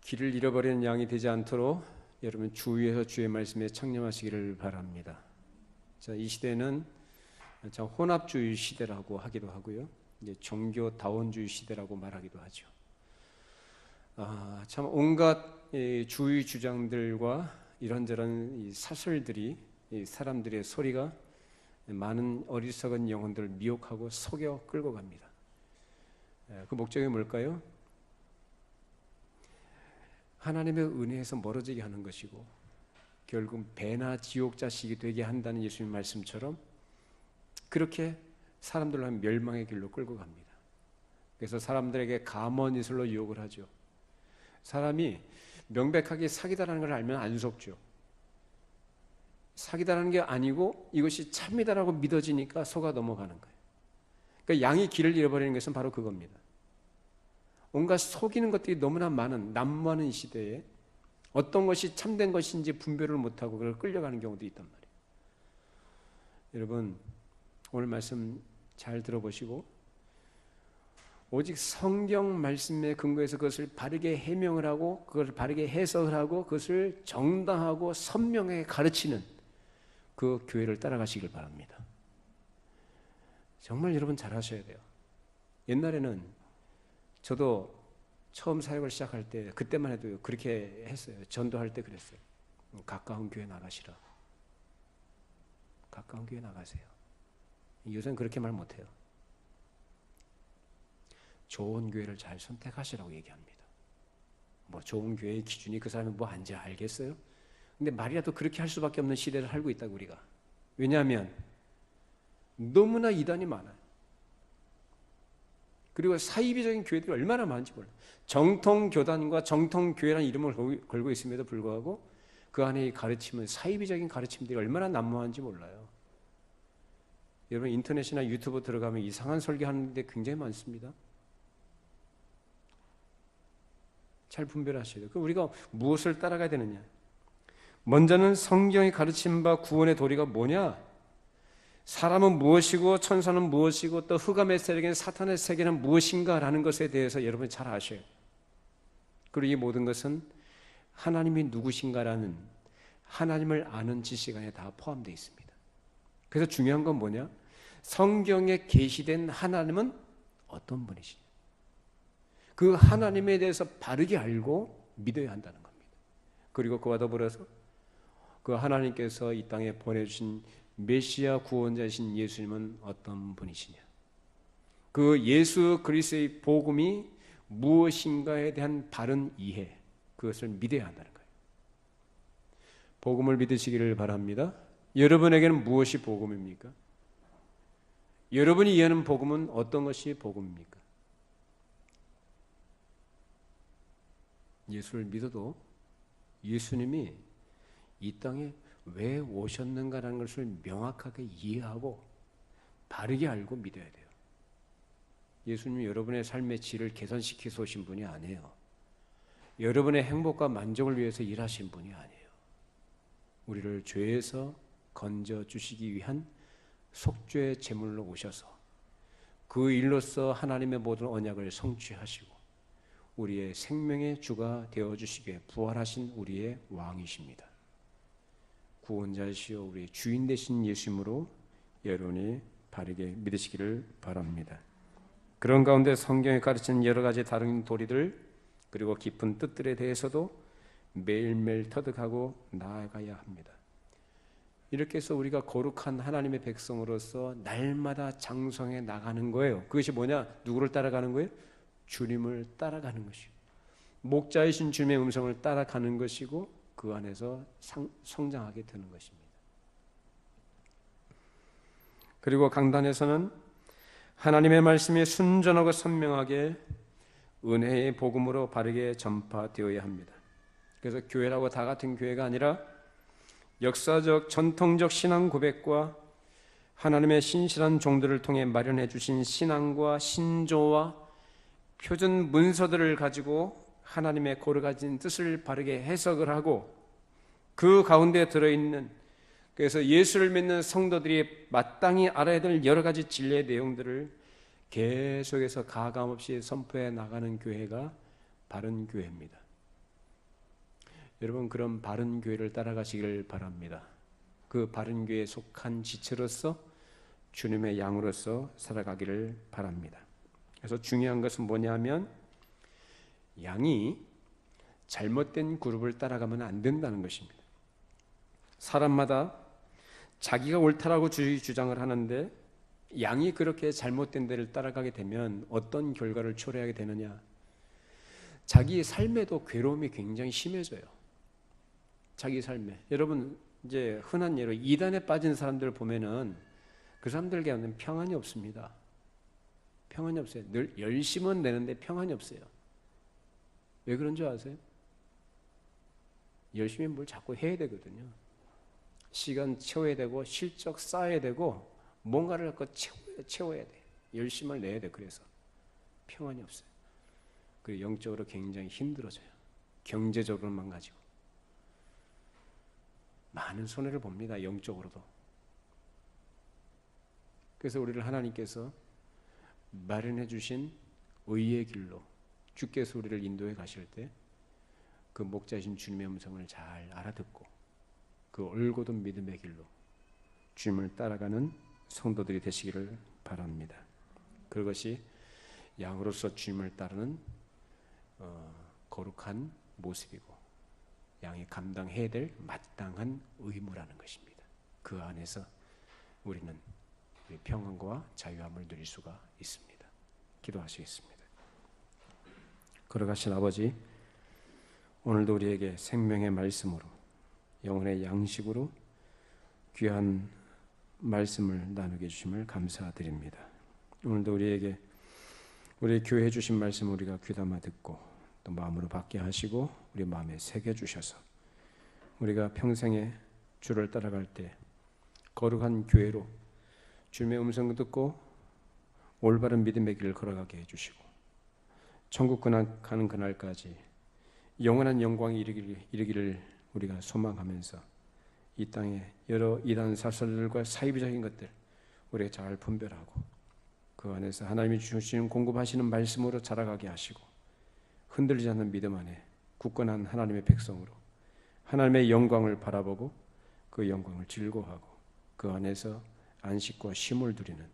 길을 잃어버리는 양이 되지 않도록 여러분 주위에서 주의 말씀에 창념하시기를 바랍니다. 자, 이 시대는 참 혼합주의 시대라고 하기도 하고요. 이제 종교다원주의 시대라고 말하기도 하죠. 참 온갖 주의 주장들과 이런저런 이 사설들이 이 사람들의 소리가 많은 어리석은 영혼들을 미혹하고 속여 끌고 갑니다. 그 목적이 뭘까요? 하나님의 은혜에서 멀어지게 하는 것이고 결국 배나 지옥 자식이 되게 한다는 예수님 말씀처럼 그렇게 사람들을 멸망의 길로 끌고 갑니다. 그래서 사람들에게 감언이슬로 유혹을 하죠. 사람이 명백하게 사기다라는 걸 알면 안 속죠. 사기다라는 게 아니고 이것이 참이다라고 믿어지니까 속아 넘어가는 거예요. 그러니까 양이 길을 잃어버리는 것은 바로 그겁니다. 온갖 속이는 것들이 너무나 많은 난무하는 이 시대에 어떤 것이 참된 것인지 분별을 못하고 그걸 끌려가는 경우도 있단 말이에요. 여러분 오늘 말씀 잘 들어보시고 오직 성경 말씀에 근거해서 그것을 바르게 해명을 하고 그것을 바르게 해석을 하고 그것을 정당하고 선명하게 가르치는 그 교회를 따라가시길 바랍니다. 정말 여러분 잘하셔야 돼요. 옛날에는 저도 처음 사역을 시작할 때 그때만 해도 그렇게 했어요. 전도할 때 그랬어요. 가까운 교회 나가시라. 가까운 교회 나가세요. 요새는 그렇게 말 못해요. 좋은 교회를 잘 선택하시라고 얘기합니다. 뭐 좋은 교회의 기준이 그 사람이 뭐 안지 알겠어요? 근데 말이라도 그렇게 할 수밖에 없는 시대를 살고 있다고 우리가. 왜냐하면 너무나 이단이 많아요. 그리고 사이비적인 교회들이 얼마나 많은지 몰라요. 정통교단과 정통교회라는 이름을 걸고 있음에도 불구하고 그 안에 가르침은 사이비적인 가르침들이 얼마나 난무한지 몰라요. 여러분 인터넷이나 유튜브 들어가면 이상한 설교하는 데 굉장히 많습니다. 잘 분별하셔야 돼요. 그럼 우리가 무엇을 따라가야 되느냐? 먼저는 성경이 가르친 바 구원의 도리가 뭐냐? 사람은 무엇이고 천사는 무엇이고 또 흑암의 세력인 사탄의 세계는 무엇인가라는 것에 대해서 여러분이 잘 아셔야 돼요. 그리고 이 모든 것은 하나님이 누구신가라는 하나님을 아는 지식 안에 다 포함되어 있습니다. 그래서 중요한 건 뭐냐? 성경에 계시된 하나님은 어떤 분이시냐? 그 하나님에 대해서 바르게 알고 믿어야 한다는 겁니다. 그리고 그와 더불어서 그 하나님께서 이 땅에 보내주신 메시아 구원자이신 예수님은 어떤 분이시냐? 그 예수 그리스도의 복음이 무엇인가에 대한 바른 이해, 그것을 믿어야 한다는 거예요. 복음을 믿으시기를 바랍니다. 여러분에게는 무엇이 복음입니까? 여러분이 이해하는 복음은 어떤 것이 복음입니까? 예수를 믿어도 예수님이 이 땅에 왜 오셨는가라는 것을 명확하게 이해하고 바르게 알고 믿어야 돼요. 예수님이 여러분의 삶의 질을 개선시켜서 오신 분이 아니에요. 여러분의 행복과 만족을 위해서 일하신 분이 아니에요. 우리를 죄에서 건져 주시기 위한 속죄의 제물로 오셔서 그 일로써 하나님의 모든 언약을 성취하시고 우리의 생명의 주가 되어주시기에 부활하신 우리의 왕이십니다. 구원자이시여 우리의 주인 되신 예수님으로 여러분이 바르게 믿으시기를 바랍니다. 그런 가운데 성경에 가르치는 여러 가지 다른 도리들 그리고 깊은 뜻들에 대해서도 매일매일 터득하고 나아가야 합니다. 이렇게 해서 우리가 거룩한 하나님의 백성으로서 날마다 장성해 나가는 거예요. 그것이 뭐냐? 누구를 따라가는 거예요? 주님을 따라가는 것이고 목자이신 주님의 음성을 따라가는 것이고 그 안에서 성장하게 되는 것입니다. 그리고 강단에서는 하나님의 말씀이 순전하고 선명하게 은혜의 복음으로 바르게 전파되어야 합니다. 그래서 교회라고 다 같은 교회가 아니라 역사적 전통적 신앙 고백과 하나님의 신실한 종들을 통해 마련해 주신 신앙과 신조와 표준 문서들을 가지고 하나님의 거룩하신 뜻을 바르게 해석을 하고 그 가운데 들어있는 그래서 예수를 믿는 성도들이 마땅히 알아야 될 여러 가지 진리의 내용들을 계속해서 가감없이 선포해 나가는 교회가 바른 교회입니다. 여러분 그런 바른 교회를 따라가시길 바랍니다. 그 바른 교회에 속한 지체로서 주님의 양으로서 살아가기를 바랍니다. 그래서 중요한 것은 뭐냐면 양이 잘못된 그룹을 따라가면 안 된다는 것입니다. 사람마다 자기가 옳다라고 주장을 하는데 양이 그렇게 잘못된 데를 따라가게 되면 어떤 결과를 초래하게 되느냐? 자기 삶에도 괴로움이 굉장히 심해져요. 자기 삶에. 여러분 이제 흔한 예로 이단에 빠진 사람들 보면은 그 사람들에게는 평안이 없습니다. 평안이 없어요. 늘 열심은 내는데 평안이 없어요. 왜 그런 줄 아세요? 열심히 뭘 자꾸 해야 되거든요. 시간 채워야 되고 실적 쌓아야 되고 뭔가를 갖고 채워야 돼. 열심을 내야 돼. 그래서 평안이 없어요. 그리고 영적으로 굉장히 힘들어져요. 경제적으로만 가지고 많은 손해를 봅니다. 영적으로도. 그래서 우리를 하나님께서 마련해 주신 의의 길로 주께서 우리를 인도해 가실 때 그 목자이신 주님의 음성을 잘 알아듣고 그 올곧은 믿음의 길로 주님을 따라가는 성도들이 되시기를 바랍니다. 그것이 양으로서 주님을 따르는 거룩한 모습이고 양이 감당해야 될 마땅한 의무라는 것입니다. 그 안에서 우리는 평안과 자유함을 누릴 수가 있습니다. 기도하시겠습니다. 걸어가신 아버지, 오늘도 우리에게 생명의 말씀으로 영혼의 양식으로 귀한 말씀을 나누게 해주심을 감사드립니다. 오늘도 우리에게 우리 교회 주신 말씀 우리가 귀담아 듣고 또 마음으로 받게 하시고 우리 마음에 새겨주셔서 우리가 평생에 주를 따라갈 때 거룩한 교회로 주님의 음성을 듣고 올바른 믿음의 길을 걸어가게 해주시고 천국 가는 그날까지 영원한 영광이 이르기를 우리가 소망하면서 이 땅에 여러 이단 사설들과 사이비적인 것들 우리가 잘 분별하고 그 안에서 하나님이 주시는 공급하시는 말씀으로 자라가게 하시고 흔들리지 않는 믿음 안에 굳건한 하나님의 백성으로 하나님의 영광을 바라보고 그 영광을 즐거워하고 그 안에서 안식과 쉼을 누리는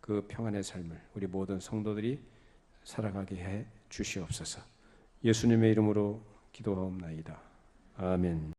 그 평안의 삶을 우리 모든 성도들이 살아가게 해 주시옵소서. 예수님의 이름으로 기도하옵나이다. 아멘.